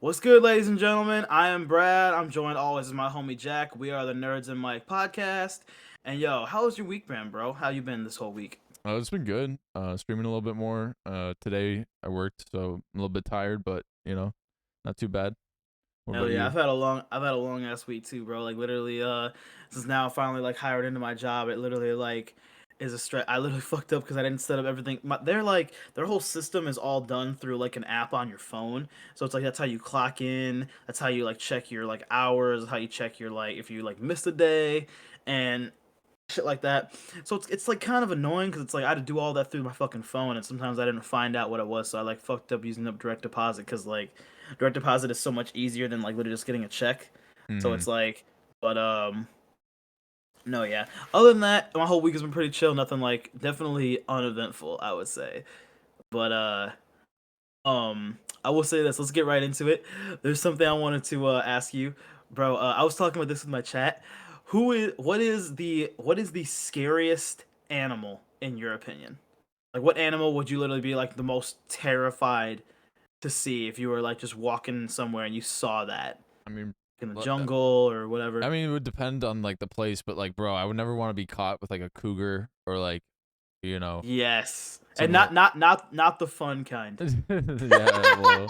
What's good, ladies and gentlemen? I am Brad. I'm joined always with my homie Jack. We are the Nerds and Mike podcast. And yo, how was your week, been, bro? How you been this whole week? It's been good. Streaming a little bit more. Today I worked, so I'm a little bit tired, but not too bad. What Hell about yeah, you? I've had a long ass week too, bro. Like literally, since now finally like hired into my job, it literally like is a stress. I literally fucked up because I didn't set up everything. They're like their whole system is all done through like an app on your phone. So it's like that's how you clock in. That's how you like check your like hours. How you check your like if you like missed a day, and shit like that. So it's like kind of annoying because it's like I had to do all that through my fucking phone, and sometimes I didn't find out what it was, so I like fucked up using up direct deposit because like direct deposit is so much easier than like literally just getting a check. So Mm-hmm. it's like, but no, yeah. Other than that, my whole week has been pretty chill. Nothing like definitely uneventful, I would say. But I will say this. Let's get right into it. There's something I wanted to ask you, bro. I was talking about this with my chat. What is the scariest animal in your opinion? Like, what animal would you literally be like the most terrified to see if you were like just walking somewhere and you saw that I mean, in the l- jungle or whatever? I mean, it would depend on like the place, but like, bro, I would never want to be caught with like a cougar or like, you know, Yes, and something like, not the fun kind. yeah, well,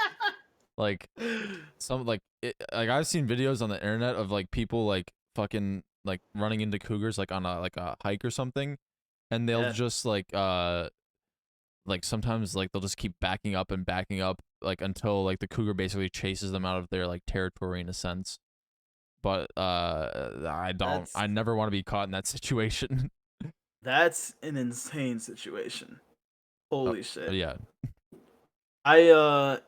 like like I've seen videos on the internet of like people like fucking like running into cougars like on a hike or something, and they'll Yeah, just like sometimes like they'll just keep backing up like until like the cougar basically chases them out of their like territory in a sense. But that's I never want to be caught in that situation. that's an insane situation. uh, Holy shit. yeah. I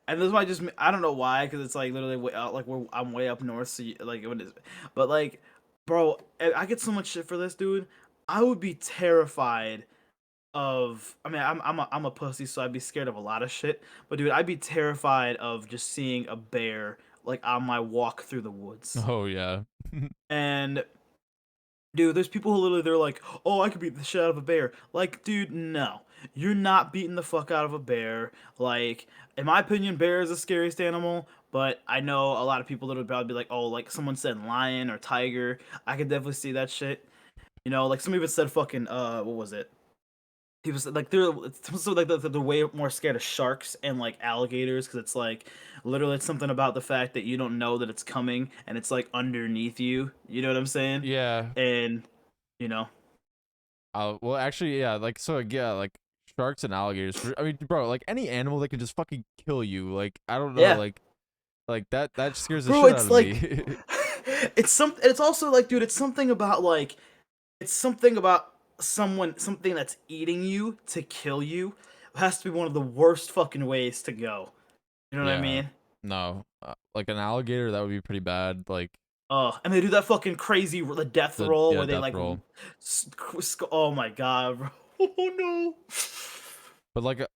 and this might just I don't know why because it's like literally way out like I'm way up north, so like what is, but like, bro, I get so much shit for this, dude. I would be terrified of. I mean, I'm a pussy, so I'd be scared of a lot of shit. But dude, I'd be terrified of just seeing a bear like on my walk through the woods. Oh yeah. And dude, there's people who literally they're like, "Oh, I could beat the shit out of a bear." Like, dude, no. You're not beating the fuck out of a bear. Like, in my opinion, bear is the scariest animal, but I know a lot of people that would probably be like, "Oh, like someone said lion or tiger." I could definitely see that shit. You know, like some even said fucking what was it? People said like they're way more scared of sharks and like alligators because it's like literally it's something about the fact that you don't know that it's coming and it's like underneath you. You know what I'm saying? Yeah. And you know, Well, actually, yeah. Like so, yeah. Like sharks and alligators. I mean, bro, like any animal that can just fucking kill you. Like I don't know. yeah, Like that scares the bro. shit out It's of like me. it's some. It's also like, dude, it's something about like it's something about something that's eating you to kill you. It has to be one of the worst fucking ways to go. You know what I Yeah. mean? No. Like an alligator, that would be pretty bad. Like And they do that fucking crazy the death the roll yeah where they death like, roll. oh my god, bro. Oh no. But like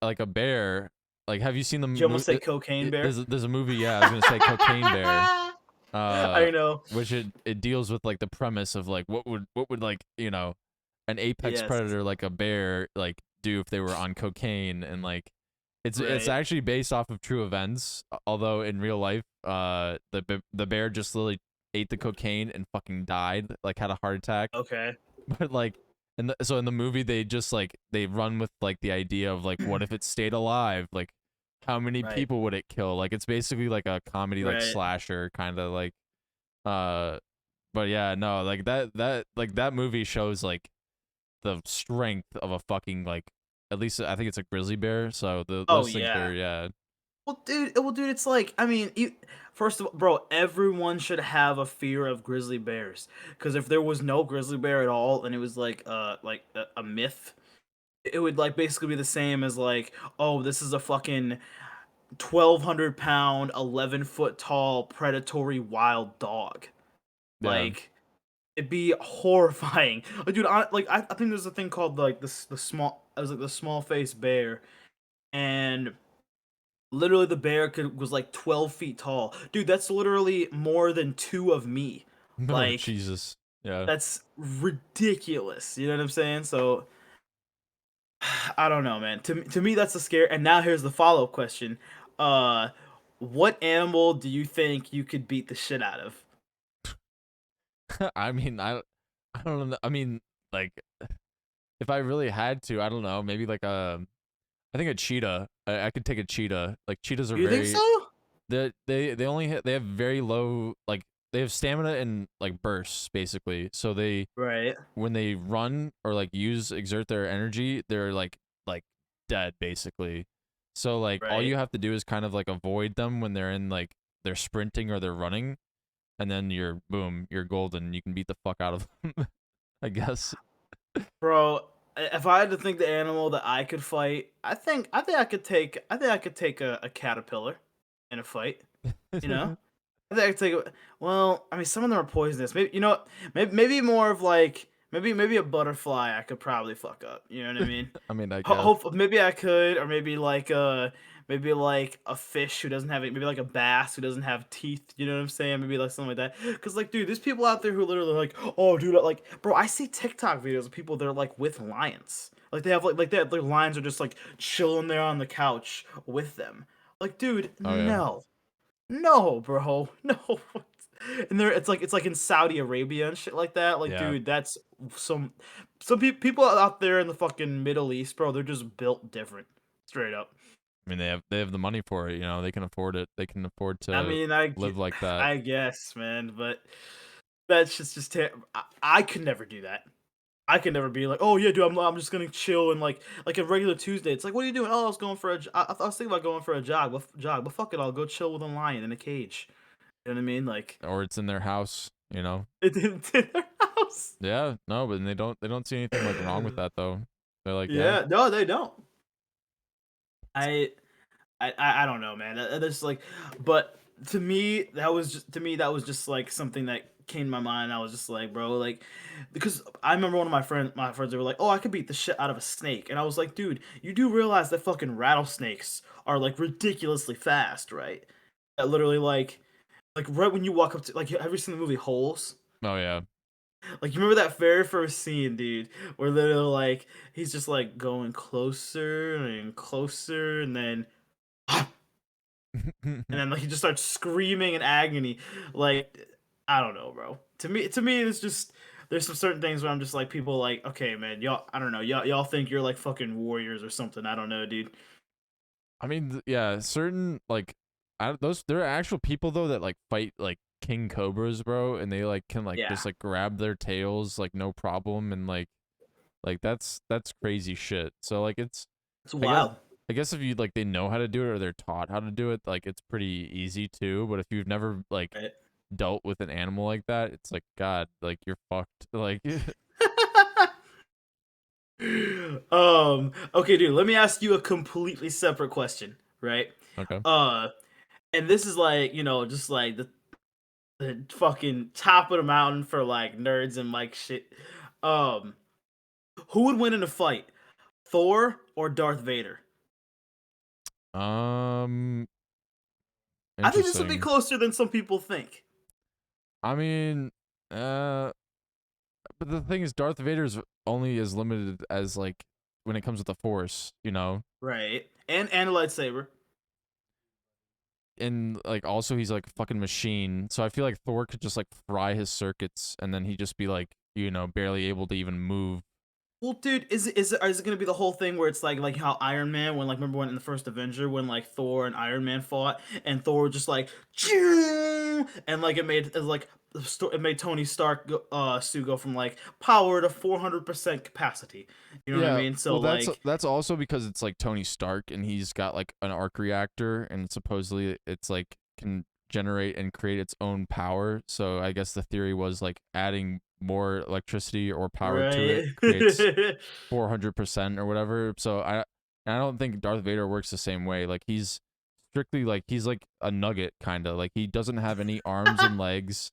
like a bear. Like, have you seen the Did you almost say movie? cocaine bear? There's a movie. Yeah, I was gonna say Cocaine Bear. I know. Which it deals with like the premise of like what would like an apex Yes. predator like a bear like do if they were on cocaine, and like it's Right. actually based off of true events. Although in real life, the bear just literally ate the cocaine and fucking died, like had a heart attack. Okay. But like so in the movie they just like they run with like the idea of like what if it stayed alive, like how many Right. people would it kill, like it's basically like a comedy like Right. slasher kind of like uh but yeah, no, like that movie shows like the strength of a fucking like, at least I think it's a grizzly bear, so Oh those things yeah. are, yeah. Well, dude, it's like I mean, first of all, bro, everyone should have a fear of grizzly bears. Because if there was no grizzly bear at all, and it was like a myth, it would like basically be the same as like, oh, this is a fucking 1,200 pound, 11 foot tall predatory wild dog. Yeah. Like it'd be horrifying. Like, dude, I think there's a thing called like the small, I was like the small face bear, and literally the bear was like 12 feet tall. Dude, that's literally more than two of me. Oh Like Jesus. Yeah. that's ridiculous. You know what I'm saying? So I don't know, man. To me, that's a scare. And now here's the follow up question: Uh, what animal do you think you could beat the shit out of? I mean, I don't know. I mean, like, if I really had to, I don't know. Maybe like I think a cheetah. I could take a cheetah. Like cheetahs are You think very so? they only they have very low like they have stamina and like bursts basically. So they Right, when they run or like exert their energy, they're like dead basically. So like all right. you have to do is kind of like avoid them when they're in like they're sprinting or they're running, and then you're boom, you're golden. You can beat the fuck out of them, I guess. Bro, if I had to think the animal that I could fight, I think I could take a caterpillar in a fight, you know? I think I could take a well, I mean some of them are poisonous. Maybe you know what? Maybe more of like maybe a butterfly I could probably fuck up. You know what I mean? I mean, I guess. Hope maybe I could, or maybe like a fish who doesn't have it, maybe like a bass who doesn't have teeth. You know what I'm saying? Maybe like something like that. Cause like, dude, there's people out there who literally like, oh, dude, like, bro, I see TikTok videos of people that are like with lions. Like they have their lions are just like chilling there on the couch with them. Like, dude, Oh yeah. no, no, bro, no. And there, it's like in Saudi Arabia and shit like that. Like, Yeah. dude, that's some people out there in the fucking Middle East, bro. They're just built different, straight up. I mean, they have the money for it. You know, they can afford it. They can afford I to mean, live like that. I guess, man, but that's I could never do that. I could never be like, oh yeah, dude, I'm just gonna chill and like a regular Tuesday. It's like, what are you doing? Oh, I was going for I was thinking about going for a but fuck it, I'll go chill with a lion in a cage. You know what I mean? Like, Or it's in their house. You know. in their house. Yeah. No, but they don't see anything like wrong with that though. They're like, yeah. Yeah, no, they don't. I I don't know, man. That's like, but to me that was just like something that came to my mind. I was just like, bro, like, because I remember one of my friends, they were like, oh, I could beat the shit out of a snake, and I was like, dude, you do realize that fucking rattlesnakes are like ridiculously fast, right? That literally like right when you walk up to like, have you seen the movie Holes? Oh yeah. Like, you remember that very first scene, dude, where literally like he's just like going closer and closer, and then like he just starts screaming in agony. Like, I don't know, bro. To me, it's just there's some certain things where I'm just like people like, okay, man, y'all, I don't know, y'all think you're like fucking warriors or something. I don't know, dude. I mean, yeah, certain like those there are actual people though that like fight like king cobras, bro, and they like can like Yeah, just like grab their tails like no problem, and like that's crazy shit. So like it's I guess wild. I guess if you like they know how to do it or they're taught how to do it, like it's pretty easy too. But if you've never like Right? dealt with an animal like that, it's like God, like you're fucked. Like Okay, dude, let me ask you a completely separate question, right? okay. Uh, and this is like, just like the fucking top of the mountain for like nerds and like shit. Um, who would win in a fight? Thor or Darth Vader? Um, I think this would be interesting. closer than some people think. I mean, uh, but the thing is, Darth Vader's only as limited as like when it comes to the Force, you know, Right. And a lightsaber. and like also he's like a fucking machine. So I feel like Thor could just like fry his circuits, and then he'd just be like, barely able to even move. Well, dude, is it gonna be the whole thing where it's like how Iron Man when like remember when in the first Avenger when like Thor and Iron Man fought and Thor just like "Choo!" and like it made Tony Stark suit go from like power to 400% capacity. You know what I Yeah, mean? So well, that's like that's also because it's like Tony Stark, and he's got like an arc reactor, and supposedly it's like can generate and create its own power. So I guess the theory was like adding more electricity or power to it right. creates 400% or whatever. So I don't think Darth Vader works the same way. Like he's strictly like he's like a nugget kind of. Like he doesn't have any arms and legs.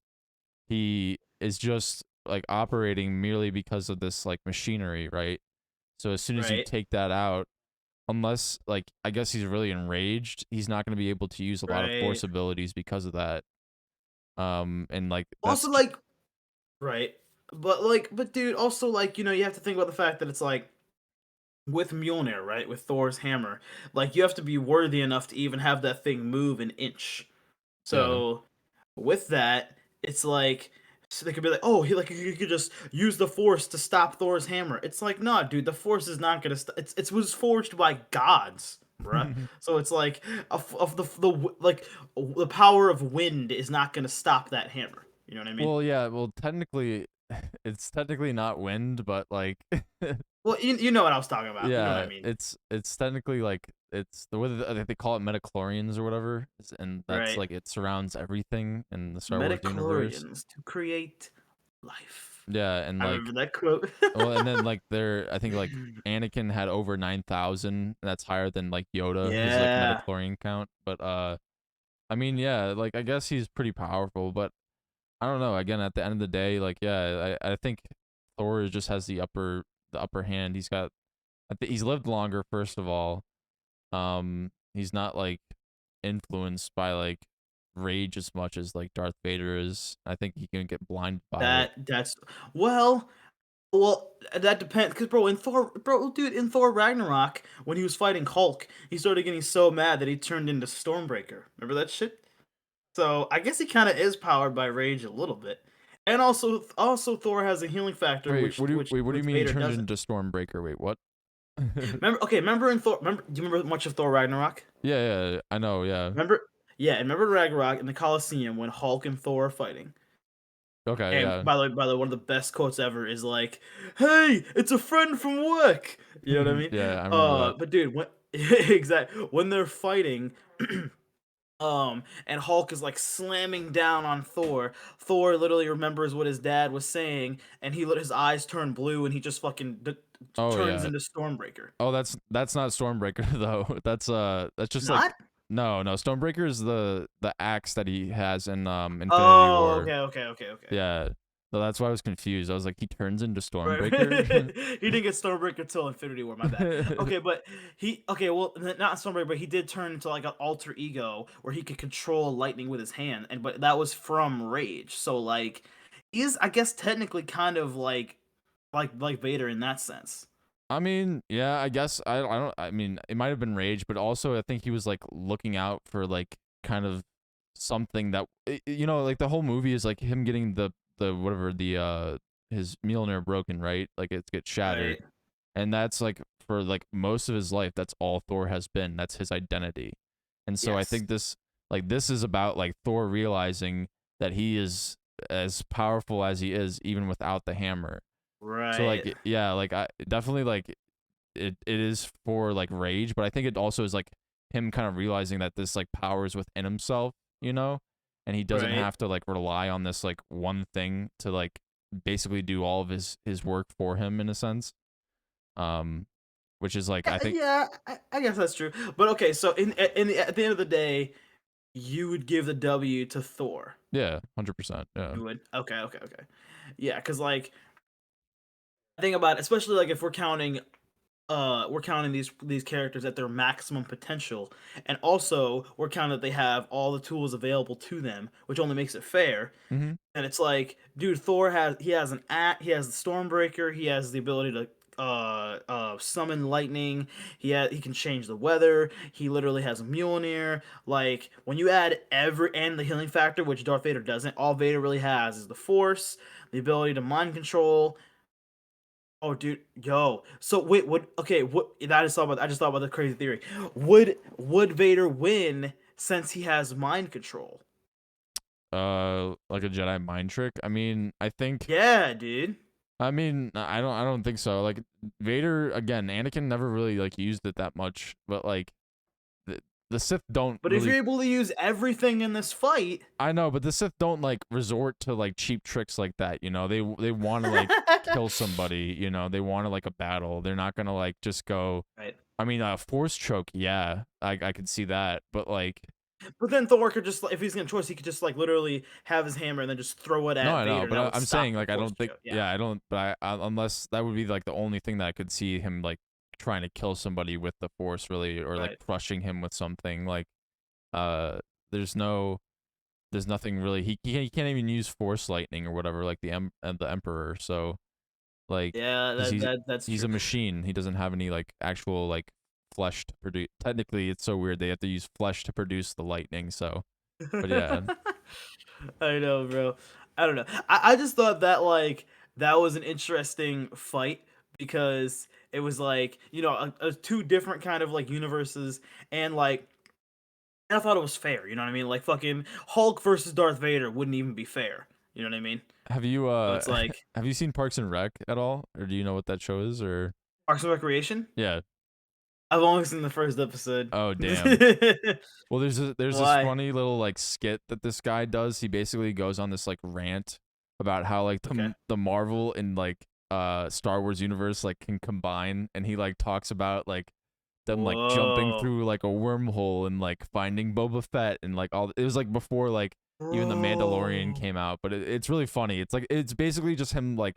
He is just like operating merely because of this like machinery, right? So as soon as you Right. take that out, unless like I guess he's really enraged, he's not going to be able to use a lot of Right. force abilities because of that. And like Also like right. But dude, also like, you have to think about the fact that it's like with Mjolnir, right? With Thor's hammer, like you have to be worthy enough to even have that thing move an inch. Yeah. So with that, it's like so they could be like, oh, he could just use the Force to stop Thor's hammer. It's like, nah, dude, the Force is not gonna. It was forged by gods, bruh. So it's like of like the power of wind is not gonna stop that hammer. You know what I mean? Well, yeah. Well, technically, it's technically not wind, but like, Well, you know what I was talking about. You know what I yeah, mean, it's technically like it's the way that they call it metachlorians or whatever, and that's right? like it surrounds everything in the Star Wars universe. Metachlorians to create life. Yeah, and I like, remember that quote. well, and then like I think like Anakin had over 9,000. That's higher than like Yoda, his like Yeah, metachlorian count. But I mean, yeah, like I guess he's pretty powerful, but I don't know. Again, at the end of the day, like yeah, I think Thor just has the upper hand. He's got he's lived longer, first of all. He's not like influenced by like rage as much as like Darth Vader is. I think he can get blinded by it. that's well, that depends, cause dude, in Thor Ragnarok, when he was fighting Hulk, he started getting so mad that he turned into Stormbreaker. Remember that shit? So I guess he kind of is powered by rage a little bit, and also Thor has a healing factor, What do you which mean he Vader turned doesn't. into Stormbreaker? Wait, what? Remember in Thor? Remember? Do you remember much of Thor Ragnarok? Yeah, I know, yeah. Remember? Yeah, and remember Ragnarok in the Colosseum when Hulk and Thor are fighting. Okay, And yeah. by the way, one of the best quotes ever is like, "Hey, it's a friend from work." You know what I mean? Yeah, I remember that. But dude, when exactly when they're fighting, and Hulk is like slamming down on Thor. Thor literally remembers what his dad was saying, and he let his eyes turn blue, and he just fucking Oh turns yeah. into Stormbreaker. Oh, that's not Stormbreaker though. That's just like Not? no, Stormbreaker is the axe that he has in Infinity Oh, War. okay. Yeah. So that's why I was confused. I was like, he turns into Right. Stormbreaker? He didn't get Stormbreaker till Infinity War, my bad. Okay, but well, not Stormbreaker, but he did turn into like an alter ego where he could control lightning with his hand, and but that was from Rage. So like, he's I guess technically kind of like Vader in that sense. I mean, yeah, I guess I don't I mean, it might have been rage, but also I think he was like looking out for like kind of something that you know, like the whole movie is like him getting the whatever the his Mjolnir broken, right? Like it gets shattered. Right. And that's like for like most of his life, that's all Thor has been. That's his identity. And so I Yes. think this is about like Thor realizing that he is as powerful as he is even without the hammer. So Right. like yeah, like I definitely like it is for like rage, but I think it also is like him kind of realizing that this like power is within himself, you know, and he doesn't Right. have to like rely on this like one thing to like basically do all of his work for him in a sense. Um, which is like I think Yeah, I guess that's true. But okay, so at the end of the day, you would give the W to Thor. yeah, 100%. Yeah. You would. Okay. Yeah, because like think about it, especially like if we're counting these characters at their maximum potential, and also we're counting that they have all the tools available to them, which only makes it fair. Mhm. And it's like, dude, Thor has an act, he has the Stormbreaker, he has the ability to summon lightning, he can change the weather, he literally has Mjolnir. Like when you add every and the healing factor, which Darth Vader doesn't, all Vader really has is the Force, the ability to mind control. Oh, dude, yo. So wait, what? Okay, what? I just thought about the crazy theory. Would Vader win since he has mind control? Like a Jedi mind trick. I mean, Yeah, dude. I don't think so. Like Vader again, Anakin never really like used it that much, but like the, the Sith don't But if really you're able to use everything in this fight, I know, but the Sith don't like resort to like cheap tricks like that, you know. They want to like kill somebody, you know. They want to like a battle. They're not going to like just go right? I mean, force choke, yeah. I could see that, but like But then Thor could just, if he's gonna choice, he could just like literally have his hammer and then just throw it no, at I know, Vader, and but that would I'm stop saying the like I force don't think choke. Yeah, yeah, I don't but unless that would be like the only thing that I could see him like trying to kill somebody with the force really or like right. crushing him with something like uh there's no there's nothing really he can't even use force lightning or whatever like the emperor so like Yeah, because that's he's true. a machine. He doesn't have any like actual like flesh to produce. Technically, it's so weird. They have to use flesh to produce the lightning. So, but yeah, I know, bro. I don't know. I just thought that like that was an interesting fight because it was like a two different kind of like universes and like I thought it was fair. You know what I mean? Like fucking Hulk versus Darth Vader wouldn't even be fair. You know what I mean? have you So it's like have you seen Parks and Rec at all, or do you know what that show is? Or Parks and Recreation. yeah, I've only seen the first episode. oh damn. Well, there's this Why? funny little like skit that this guy does. He basically goes on this like rant about how like Okay. the Marvel and like Star Wars universe like can combine, and he like talks about like them like jumping Whoa, through like a wormhole and like finding Boba Fett and like all it was like before like even the Mandalorian bro. came out, but it's really funny. It's like it's basically just him like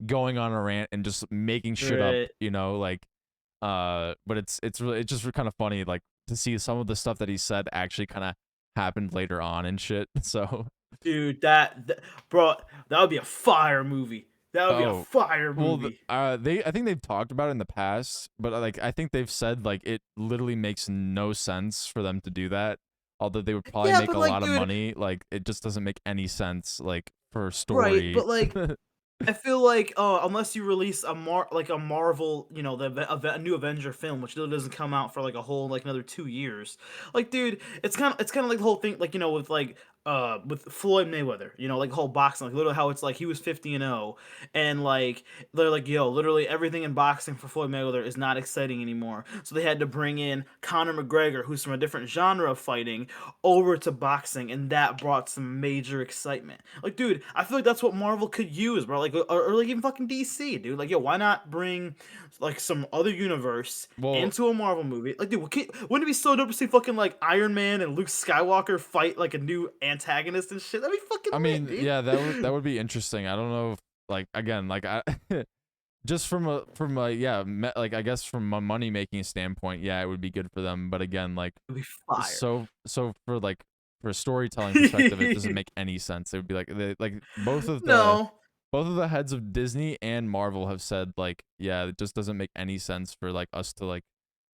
going on a rant and just making shit up, Right. you know, like but it's really it's just kind of funny like to see some of the stuff that he said actually kind of happened later on and shit. So, Dude, bro, that would be a fire movie. That would be a oh, fire well, movie. they I think they've talked about it in the past, but like I think they've said like it literally makes no sense for them to do that. Although they would probably Yeah, make but a like, lot of dude, money, like it just doesn't make any sense like for right? story. But like, I feel like unless you release a Marvel, a new Avenger film, which really doesn't come out for like a whole like another 2 years. Like, dude, it's kind of like the whole thing, like with Floyd Mayweather, like the whole boxing, like literally how it's like he was 50-0, and like they're like, yo, literally everything in boxing for Floyd Mayweather is not exciting anymore. So they had to bring in Conor McGregor, who's from a different genre of fighting, over to boxing, and that brought some major excitement. Like, dude, I feel like that's what Marvel could use, bro. Like, or like even fucking DC, dude. Like, yo, why not bring like some other universe Well, into a Marvel movie? Like, dude, wouldn't it be so dope to see fucking like Iron Man and Luke Skywalker fight like a new antagonist and shit? That'd be fucking I lit, mean, dude. yeah, that would be interesting. I don't know if like again, like I just from a yeah, like I guess from a money making standpoint, yeah, it would be good for them. But again, like It'd be fire. so for like for a storytelling perspective, it doesn't make any sense. It would be like like No, both of the heads of Disney and Marvel have said like yeah, it just doesn't make any sense for like us to like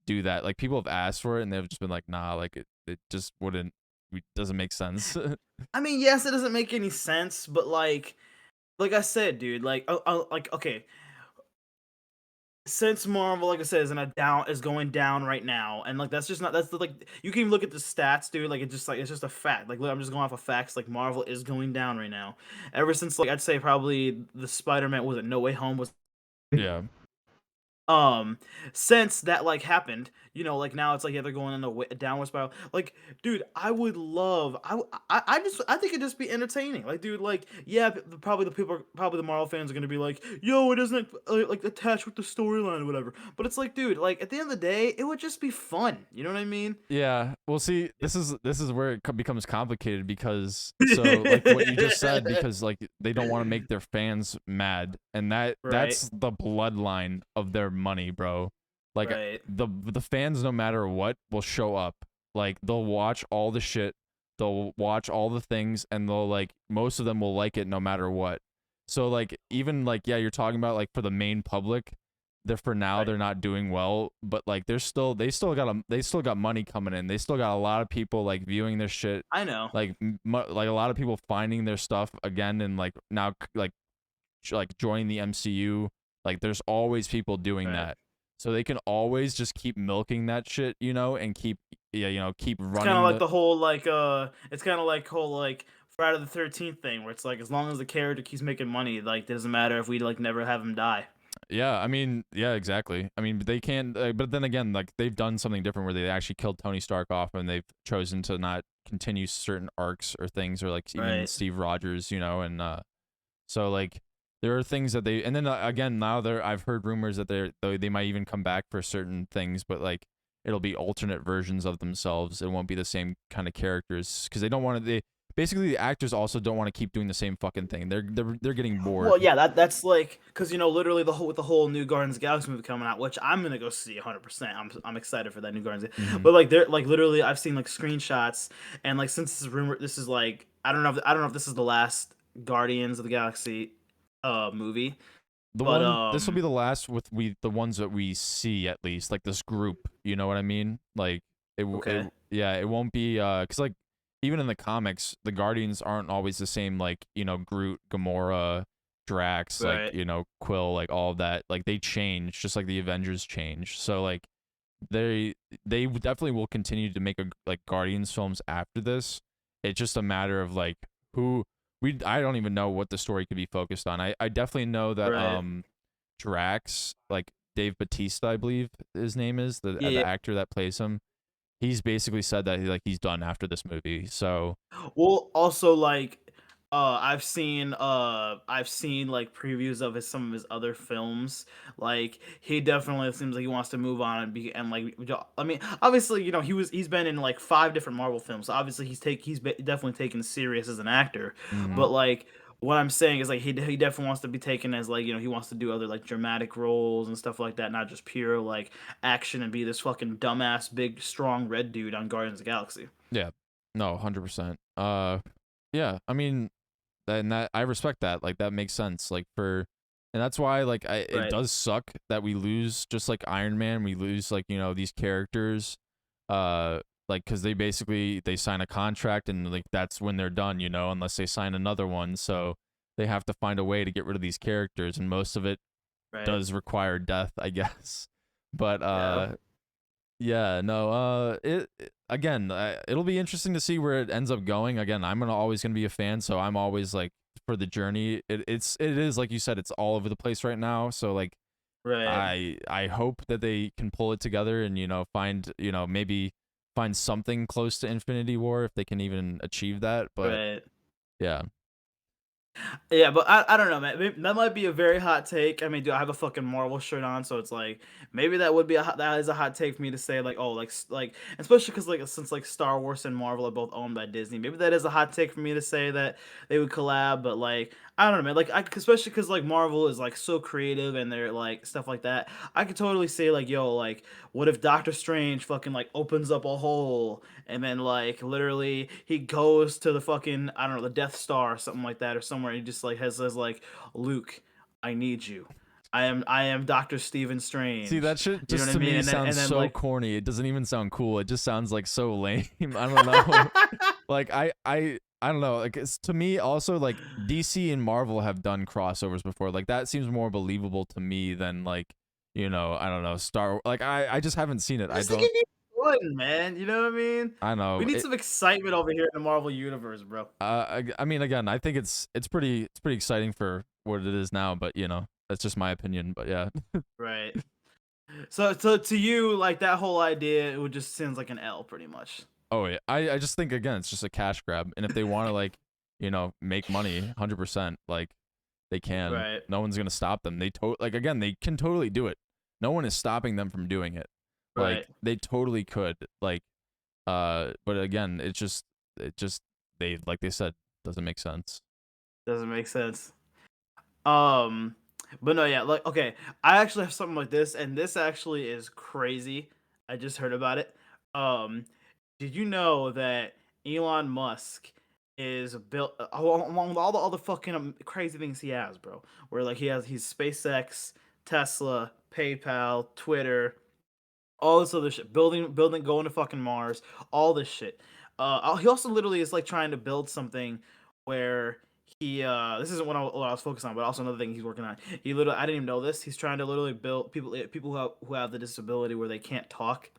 do that. Like people have asked for it and they've just been like nah, like it just wouldn't it doesn't make sense. I mean, yes, it doesn't make any sense, but like I said, dude, like okay, since Marvel, like I said, is going down right now, and like that's just not that's the, like you can even look at the stats, dude. Like it's just a fact. Like look, I'm just going off of facts. Like Marvel is going down right now. Ever since like I'd say probably the Spider-Man was it No Way Home was Yeah. um since that like happened, like now it's like yeah they're going on a downward spiral. Like, dude, I would love I think it'd just be entertaining. Like, dude, like yeah, probably the Marvel fans are gonna be like, yo, it isn't like attached with the storyline or whatever. But it's like, dude, like at the end of the day, it would just be fun. You know what I mean? Yeah. Well, see, this is where it becomes complicated because so like what you just said because like they don't want to make their fans mad and Right, that's the bloodline of their money, bro. Like right. the fans no matter what will show up. Like they'll watch all the shit, they'll watch all the things and they'll like most of them will like it no matter what. So like even like yeah, you're talking about like for the main public they're for now Right. they're not doing well, but like they still got money coming in. They still got a lot of people like viewing their shit, I know. like like a lot of people finding their stuff again and like now like like joining the MCU. Like there's always people doing Right. that, so they can always just keep milking that shit, you know, and keep yeah keep It's kind of running like the the whole it's kind of like whole like Friday the 13th thing where it's like as long as the character keeps making money, like it doesn't matter if we like never have him die. yeah, I mean, yeah, exactly. I mean, they can, but then again, like they've done something different where they actually killed Tony Stark off, and they've chosen to not continue certain arcs or things, or like even Right. Steve Rogers, you know, and so like there are things that they, and then again now I've heard rumors that they might even come back for certain things, but like it'll be alternate versions of themselves. It won't be the same kind of characters because they don't want to. They basically the actors also don't want to keep doing the same fucking thing. They're getting Well, bored. yeah, that's like because literally with the whole new Guardians of the Galaxy movie coming out, which I'm gonna go see 100%. I'm excited for that new Guardians. Hmm. But like they're like literally, I've seen like screenshots and like since this is rumor, this is like I don't know if this is the last Guardians of the Galaxy movie. the But one this will be the last with the ones that we see at least, like this group. You know what I mean? Like okay, yeah, it won't be because like even in the comics, the Guardians aren't always the same. Like Groot, Gamora, Drax, like right, Quill, like all of that. Like they change, just like the Avengers change. So like they definitely will continue to make like Guardians films after this. It's just a matter of like who I don't even know what the story could be focused on. I definitely know that right, Drax, like Dave Batista, I believe his name is, yeah. the actor that plays him. He's basically said that he's done after this movie. So Well, also like I've seen like previews of some of his other films. Like he definitely seems like he wants to move on and be and like I mean, obviously, he's been in like 5 different Marvel films. So obviously definitely taken serious as an actor. mhm. But like what I'm saying is like he definitely wants to be taken as like, he wants to do other like dramatic roles and stuff like that, not just pure like action and be this fucking dumbass big strong red dude on Guardians of the Galaxy. Yeah, no, 100%. Yeah, I mean, and that I respect that. Like that makes sense. Like and that's why like it Right. does suck that we lose just like Iron Man. We lose like these characters, like because they sign a contract and like that's when they're done. Unless they sign another one. So they have to find a way to get rid of these characters, and most of it Right. does require death, I guess. But Yeah. yeah, no. Again, it'll be interesting to see where it ends up going. Again, always gonna be a fan, so I'm always like for the journey. It is like you said, it's all over the place right now. So like, Right. I hope that they can pull it together and find maybe find something close to Infinity War if they can even achieve that. But Right. yeah, Yeah, but I don't know, man. That might be a very hot take. I mean, do I have a fucking Marvel shirt on? So it's like maybe that is a hot take for me to say like, oh, like especially because like since like Star Wars and Marvel are both owned by Disney, maybe that is a hot take for me to say that they would collab. But like I don't know, man. Like especially because like Marvel is like so creative and they're like stuff like that. I could totally say like, yo, like what if Doctor Strange fucking like opens up a hole and then like literally he goes to the fucking I don't know the Death Star or something like that or somewhere. And he just like says like Luke, I need you. I am Doctor Stephen see, Strange. that shit You know just what I to mean? me And sounds then so like corny. It doesn't even sound cool. It just sounds like so lame. I don't know. Like I don't know. Like it's to me also like DC and Marvel have done crossovers before. Like that seems more believable to me than like I don't know Star. Like I just haven't seen it. I I just think don't. it needs one, man. You know what I mean? I We know need it. some excitement over here in the Marvel universe, bro. I mean, again, I think it's pretty exciting for what it is now. But that's just my opinion. But yeah. Right. So to you, like that whole idea, it would just seems like an L, pretty much. Oh yeah, I just think again it's just a cash grab, and if they want to like, make money, 100%, like they can. Right. No one's gonna stop them. Like again, they can totally do it. No one is stopping them from doing it. Like Right. they totally could. Like but again, it just they like they said doesn't make sense. Doesn't make sense. Um, but no, yeah, like okay, I actually have something like this, and this actually is crazy. I just heard about it. Um, did you know that Elon Musk is built along with all the other fucking crazy things he has, bro? Where like he's SpaceX, Tesla, PayPal, Twitter, all this other shit, building, going to fucking Mars, all this shit. He also literally is like trying to build something where this isn't what I was focused on, but also another thing he's working on. He literally, I didn't even know this. He's trying to literally build people who have the disability where they can't talk.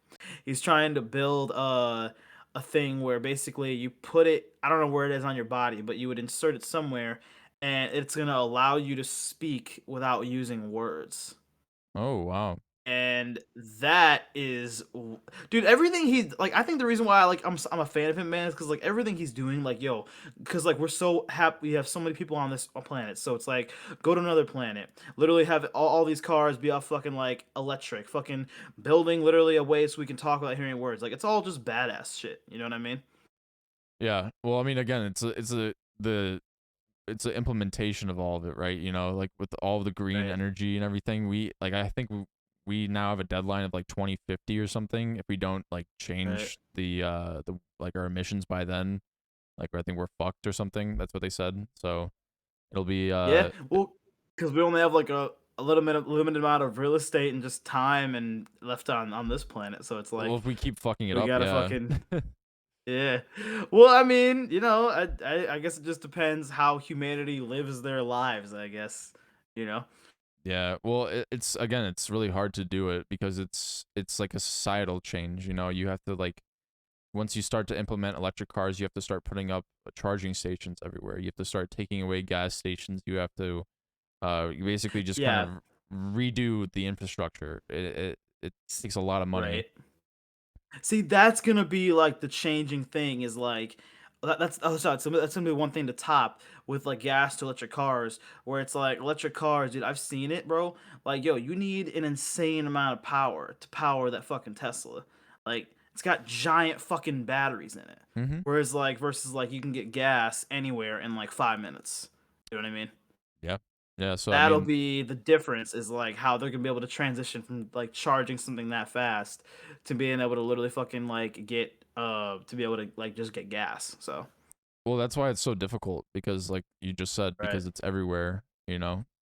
He's trying to build a thing where basically you put it, I don't know where it is on your body, but you would insert it somewhere, and it's gonna allow you to speak without using words. Oh wow. And that is dude, everything he like, I think the reason why I'm a fan of him, man, is because like everything he's doing, like yo, because like we're so happy we have so many people on this planet. So it's like go to another planet, literally have all these cars be all fucking like electric, fucking building literally a way so we can talk without hearing words. Like it's all just badass shit. You know what I mean? Yeah. Well, I mean, again, it's an implementation of all of it, right? Like with all of the green Right. energy and everything, I think we now have a deadline of like 2050 or something. If we don't like Right. change the like our emissions by then, like I think we're fucked or something. That's what they said. So it'll be Yeah. Well, because we only have like a little bit limited amount of real estate and just time and left on this planet. So it's Well, like if we keep fucking it we up, gotta yeah. fucking yeah. Well, I mean, I guess it just depends how humanity lives their lives. I guess you know. Yeah, well, it's again, it's really hard to do it because it's like a societal change. You have to like once you start to implement electric cars, you have to start putting up charging stations everywhere. You have to start taking away gas stations. You have to you basically just kind Yeah. of redo the infrastructure. It takes a lot of money. Right. See, that's gonna be like the changing thing is like that's oh sorry, so that's gonna be one thing to top with like gas to electric cars, where it's like electric cars, dude. I've seen it, bro. Like, yo, you need an insane amount of power to power that fucking Tesla. Like, it's got giant fucking batteries in it. Mm-hmm. Whereas like versus like you can get gas anywhere in like 5 minutes. You know what I mean? Yeah, yeah. So I That'll mean, be the difference is like how they're gonna be able to transition from like charging something that fast to being able to literally fucking like get to be able to like just get gas. So well, that's why it's so difficult because, like you just said, right. because it's everywhere.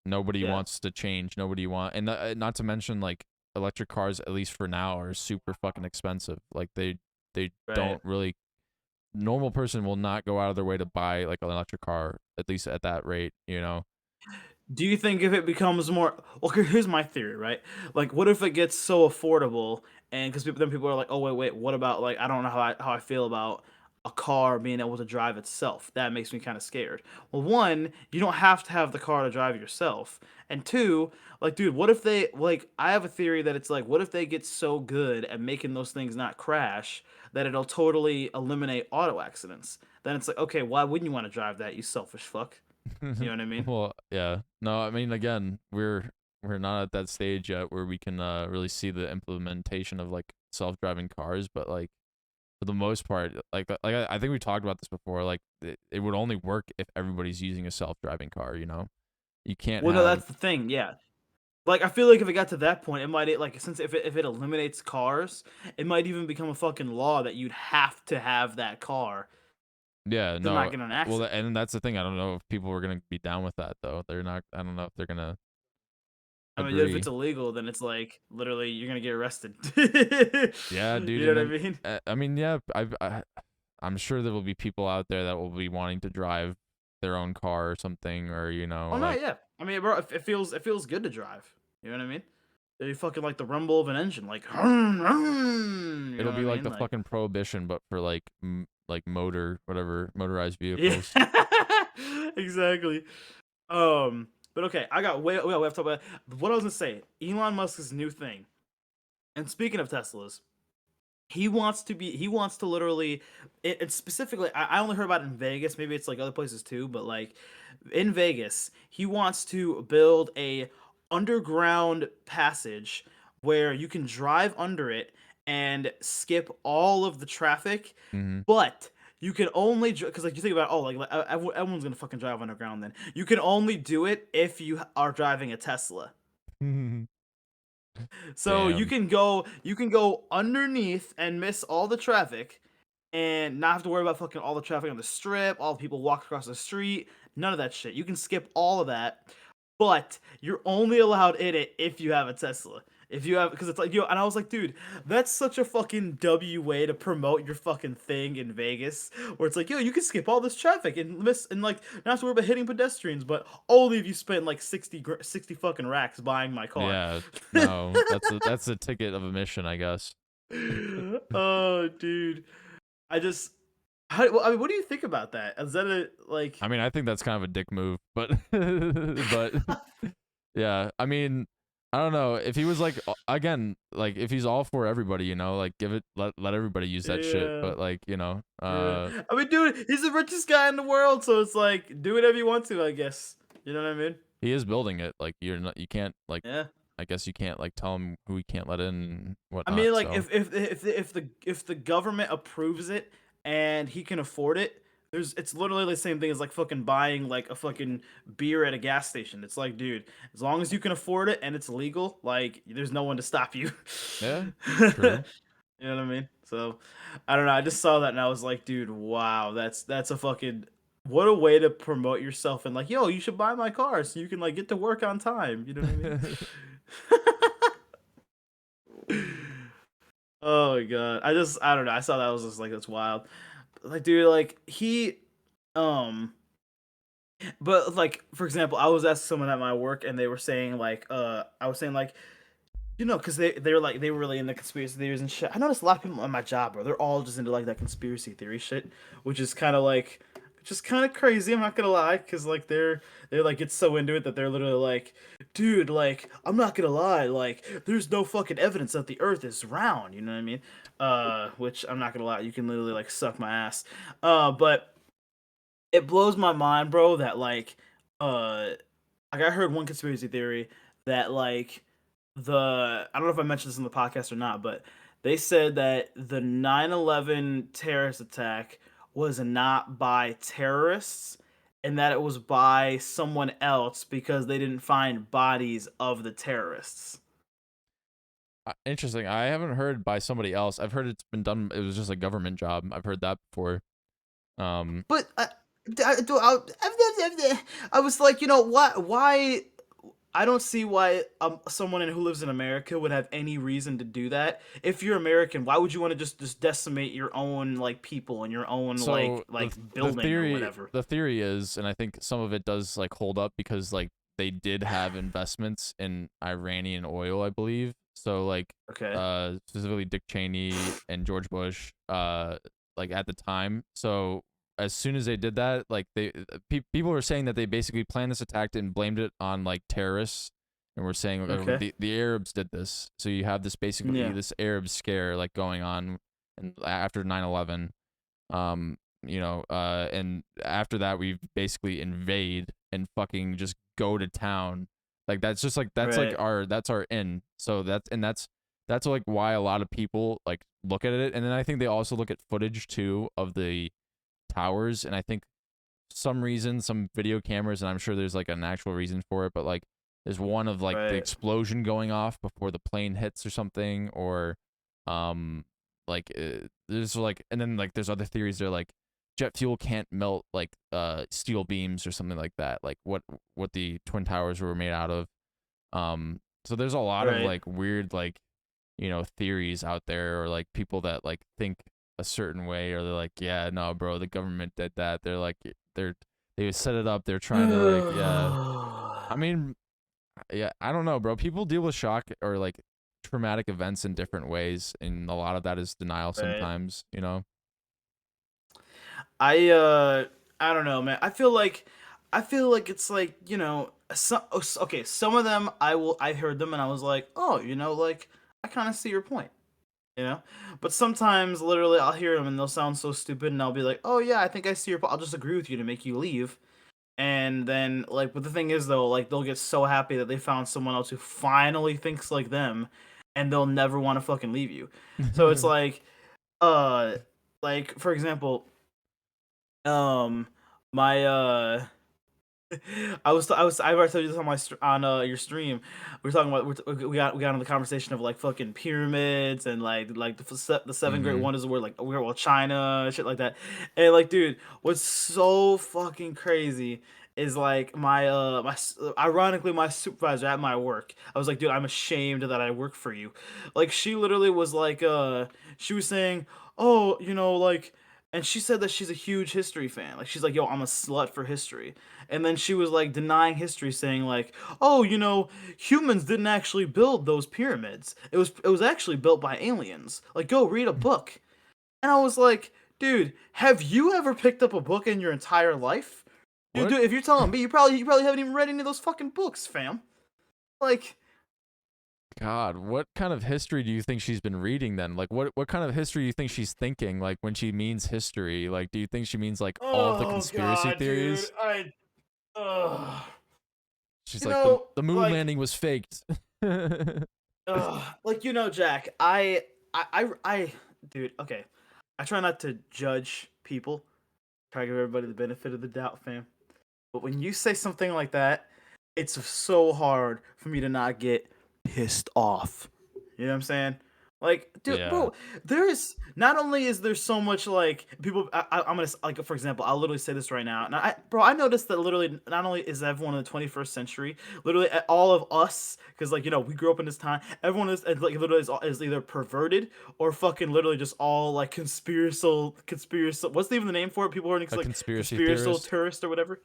Nobody Yeah. wants to change. Nobody and not to mention like electric cars, at least for now, are super fucking expensive. Like they Right. don't really normal person will not go out of their way to buy like an electric car at least at that rate. Do you think if it becomes more well, here's my theory, right? Like, what if it gets so affordable, and because people are like, oh wait, what about like I don't know how I feel about a car being able to drive itself. That makes me kind of scared. Well, one, you don't have to have the car to drive yourself, and two, like, dude, what if they like? I have a theory that it's like, what if they get so good at making those things not crash that it'll totally eliminate auto accidents? Then it's like, okay, why wouldn't you want to drive that, you selfish fuck? You know what I mean? Well, yeah. No, I mean, again, we're not at that stage yet where we can really see the implementation of like self-driving cars, but like for the most part, I think we talked about this before. Like it would only work if everybody's using a self-driving car. You can't Well, no, have. that's the thing. Yeah, like I feel like if it got to that point, it might like since if it eliminates cars, it might even become a fucking law that you'd have to have that car Yeah, to not no. get in an Well, accident. and that's the thing. I don't know if people were gonna be down with that though. They're not. I don't know if they're gonna I mean, if it's agree. illegal, then it's like literally you're gonna get arrested. Yeah, dude. You know And what I then, mean? I mean, yeah, I'm sure there will be people out there that will be wanting to drive their own car or something, or Oh no, like yeah. I mean, bro, it feels good to drive. You know what I mean? You fucking like the rumble of an engine, like, you know it'll what I be like mean? the Like, fucking prohibition, but for like motorized yeah, vehicles. exactly. But okay, I got way we have to talk about what I was gonna say. Elon Musk's new thing. And speaking of Teslas, he wants to literally it specifically I only heard about it in Vegas, maybe it's like other places too, but like in Vegas, he wants to build a underground passage where you can drive under it and skip all of the traffic, Hmm. but you can only because like you think about oh like everyone's gonna fucking drive underground then you can only do it if you are driving a Tesla. So Damn. you can go underneath and miss all the traffic and not have to worry about fucking all the traffic on the strip, all the people walk across the street, none of that shit. You can skip all of that, but you're only allowed in it if you have a Tesla. If you have, because it's like, yo, and I was like, dude, that's such a fucking W way to promote your fucking thing in Vegas, where it's like, yo, you can skip all this traffic and miss, and like, not have to worry about hitting pedestrians, but only if you spend like 60 fucking racks buying my car. Yeah. No, that's a ticket of admission, I guess. Oh, dude. I just, well, I mean, what do you think about that? Is that a like? I mean, I think that's kind of a dick move, but but yeah, I mean, I don't know if he was like again, like if he's all for everybody, like give it let everybody use that shit, Yeah, but like yeah. I mean, dude, he's the richest guy in the world, so it's like do whatever you want to, I guess. You know what I mean? he is building it. Like you can't like Yeah. I guess you can't like tell him who he can't let in and I whatnot. mean, like So if the government approves it and he can afford it, it's literally the same thing as like fucking buying like a fucking beer at a gas station. It's like, dude, as long as you can afford it and it's legal, like there's no one to stop you. yeah, You true. know what I mean? So I don't know. I just saw that and I was like, dude, wow, that's a fucking what a way to promote yourself and like, yo, you should buy my car so you can like get to work on time. You know what I mean? Oh my god. I don't know. I saw that, I was just like, that's wild. Like, dude, like um but like for example, I was asking someone at my work and they were saying like I was saying like, you know, because they're like they were really into conspiracy theories and shit. I noticed a lot of people on my job, bro. They're all just into like that conspiracy theory shit, which is kind of like just kind of crazy. I'm not gonna lie, because like they're like get so into it that they're literally like, dude, like I'm not gonna lie, like there's no fucking evidence that the Earth is round. You know what I mean? Which I'm not gonna lie, you can literally like suck my ass. But it blows my mind, bro, that like I heard one conspiracy theory that like I don't know if I mentioned this in the podcast or not, but they said that the 9/11 terrorist attack was not by terrorists and that it was by someone else because they didn't find bodies of the terrorists. Interesting. I haven't heard by somebody else. I've heard it's been done. It was just a government job. I've heard that before. But I was like, you know, why I don't see why someone who lives in America would have any reason to do that. If you're American, why would you want to just decimate your own like people and your own So like building or whatever? the theory is, and I think some of it does like hold up because like they did have investments in Iranian oil, I believe. So like Okay. specifically Dick Cheney and George Bush like at the time. So as soon as they did that, like people were saying that they basically planned this attack and blamed it on like terrorists, and were saying Okay. the Arabs did this. So you have this basically Yeah. this Arab scare like going on and after 9/11. And after that we basically invade and fucking just go to town. Like that's just like Right. that's our in. So that's like why a lot of people like look at it. And then I think they also look at footage too of the towers, and I think some reason, some video cameras, and I'm sure there's like an actual reason for it, but like there's one of like the Right. explosion going off before the plane hits or something, or um there's like, and then like there's other theories. They're like jet fuel can't melt like steel beams or something like that, like what the twin towers were made out of. So there's a lot of Right. like weird like theories out there, or like people that like think a certain way, or they're like, yeah, no, bro, the government did that. They're like, they set it up. They're trying to like, yeah. I mean, yeah, I don't know, bro. People deal with shock or like traumatic events in different ways, and a lot of that is denial Right. sometimes, you know? I don't know, man. I feel like it's like, you know, okay, some of them I heard them and I was like, "Oh, you know, like I kind of see your point." You know? But sometimes literally I'll hear them and they'll sound so stupid and I'll be like, "Oh yeah, I think I see your point. I'll just agree with you to make you leave." And then like but the thing is though, like they'll get so happy that they found someone else who finally thinks like them and they'll never want to fucking leave you. So it's uh like for example, um my I already told you this on your stream. We were talking about we got on the conversation of like fucking pyramids and like the seven great Mm-hmm. wonders of the world, like well China shit like that. And like dude, what's so fucking crazy is like ironically my supervisor at my work. I was like, dude, I'm ashamed that I work for you. Like she literally was like she was saying, "Oh, you know, like," and she said that she's a huge history fan. Like she's like, "Yo, I'm a slut for history." And then she was like denying history, saying like, "Oh, you know, humans didn't actually build those pyramids. It was actually built by aliens. Like, go read a book." And I was like, "Dude, have you ever picked up a book in your entire life? What? Dude, if you're telling me, you probably haven't even read any of those fucking books, fam. Like, God, what kind of history do you think she's been reading then? Like what kind of history do you think she's thinking like when she means history? Like do you think she means like all of the oh conspiracy god, dude, theories? ugh. She's You like know, the moon like, landing was faked. like you know, Jack, dude, okay. I try not to judge people. Try to give everybody the benefit of the doubt, fam. But when you say something like that, it's so hard for me to not get pissed off. You know what I'm saying? Like, dude, Yeah. bro, there's not only is there so much like people. I'm gonna like, for example, I'll literally say this right now. And bro, I noticed that literally not only is everyone in the 21st century, literally all of us, because like we grew up in this time. Everyone is like literally is either perverted or fucking literally just all like conspiracy. What's even the name for it? People who are A like conspiracy conspiracy theorist. tourist or whatever.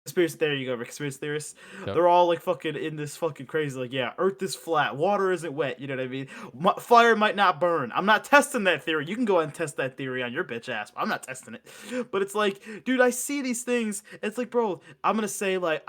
Conspiracy, there you go, conspiracy theorists. Yep. They're all like fucking in this fucking crazy, like, yeah, Earth is flat, water isn't wet. You know what I mean? Fire might not burn. I'm not testing that theory. You can go ahead and test that theory on your bitch ass. I'm not testing it. But it's like, dude, I see these things. It's like, bro, I'm gonna say right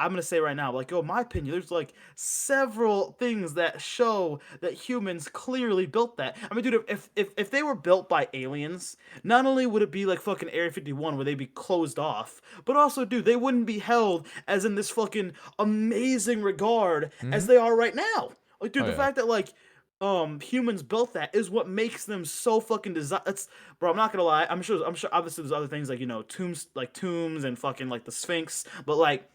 now, like, yo, my opinion, there's like several things that show that humans clearly built that. I mean, dude, if they were built by aliens, not only would it be like fucking Area 51 where they'd be closed off, but also, dude, they wouldn't be held as in this fucking amazing regard as Mm-hmm. they are right now. Like, dude, Oh the yeah. fact that like humans built that is what makes them so fucking It's, bro, I'm not gonna lie. I'm sure obviously there's other things like tombs and fucking like the Sphinx, but like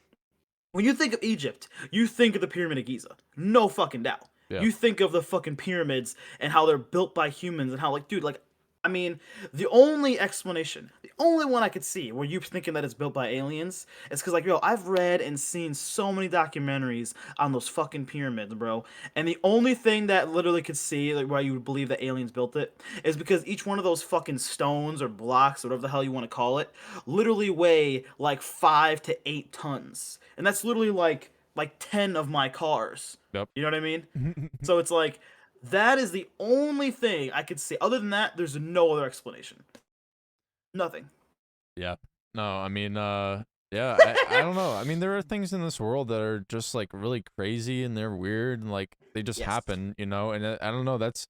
when you think of Egypt, you think of the Pyramid of Giza. No fucking doubt. Yeah. You think of the fucking pyramids and how they're built by humans and how, like, dude, like, I mean, the only explanation, the only one I could see where you thinking that it's built by aliens is because, like, yo, I've read and seen so many documentaries on those fucking pyramids, bro. And the only thing that literally could see, like, why you would believe that aliens built it is because each one of those fucking stones or blocks, or whatever the hell you want to call it, literally weigh like 5 to 8 tons, and that's literally like 10 of my cars. Yep. You know what I mean? So it's like that is the only thing I could see. Other than that, there's no other explanation. Nothing. Yeah. No, I mean, yeah, I don't know. I mean, there are things in this world that are just like really crazy and they're weird and like they just Yes. happen, and I don't know, that's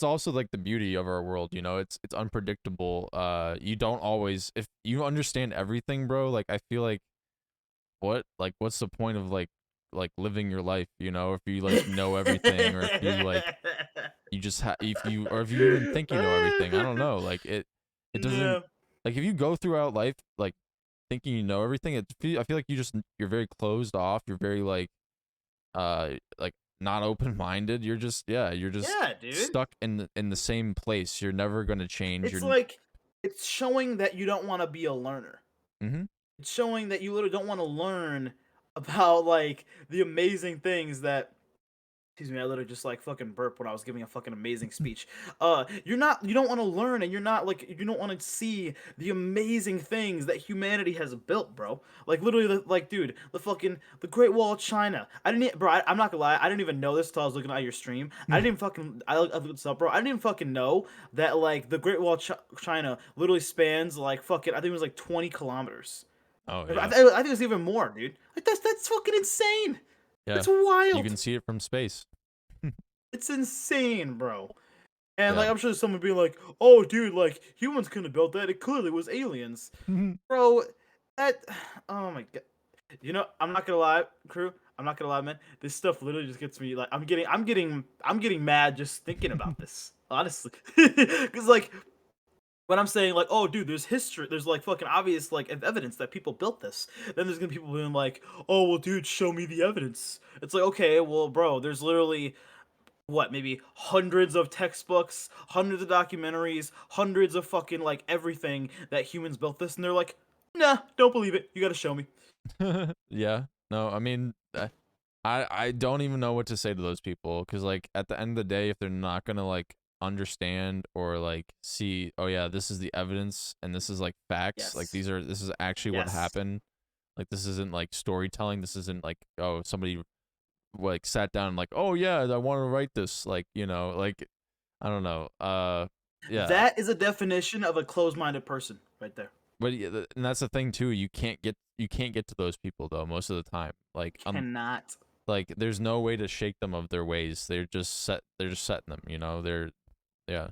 also like the beauty of our world, it's unpredictable. You don't always, if you understand everything, bro, like I feel what's the point of like living your life, if you like know everything, or if you like you just if you even think you know everything. I don't know, like it doesn't, No. like if you go throughout life like thinking you know everything, I feel like you're very closed off. You're very like not open minded. You're just Yeah, dude. stuck in the same place. You're never gonna change. It's like it's showing that you don't want to be a learner. Mm-hmm. It's showing that you literally don't want to learn about like the amazing things that, excuse me, I literally just like fucking burp when I was giving a fucking amazing speech. You don't want to learn, and you don't want to see the amazing things that humanity has built, bro. Like literally, dude, the Great Wall of China. I'm not gonna lie, I didn't even know this until I was looking at your stream. I looked this up, bro. I didn't even fucking know that like the Great Wall of China literally spans like fucking, I think it was like 20 kilometers. Oh I yeah, think it's even more, dude. Like that's fucking insane. yeah. That's You wild. can see it from space. It's insane, bro. And Yeah. like I'm sure someone would be like, "Oh, dude, like humans couldn't have built that. It clearly was aliens, bro." That, oh my god. I'm not gonna lie, crew. I'm not gonna lie, man. This stuff literally just gets me like I'm getting mad just thinking about this, honestly. Because like when I'm saying like, oh, dude, there's history, there's like fucking obvious like evidence that people built this. Then there's gonna be people being like, oh, well, dude, show me the evidence. It's like, okay, well, bro, there's literally what, maybe hundreds of textbooks, hundreds of documentaries, hundreds of fucking like everything that humans built this, and they're like, nah, don't believe it. You gotta show me. Yeah. No, I mean, I don't even know what to say to those people, because like at the end of the day, if they're not gonna like understand or like see, oh yeah, this is the evidence and this is like facts, like Yes. this is actually what Yes. happened. Like this isn't like storytelling. This isn't like, oh, somebody like sat down and like, oh yeah, I want to write this, like, like I don't know. Yeah. That is a definition of a closed-minded person right there. But yeah, and that's the thing too. You can't get to those people though most of the time. Cannot. Like there's no way to shake them of their ways. They're just setting them, They're yeah.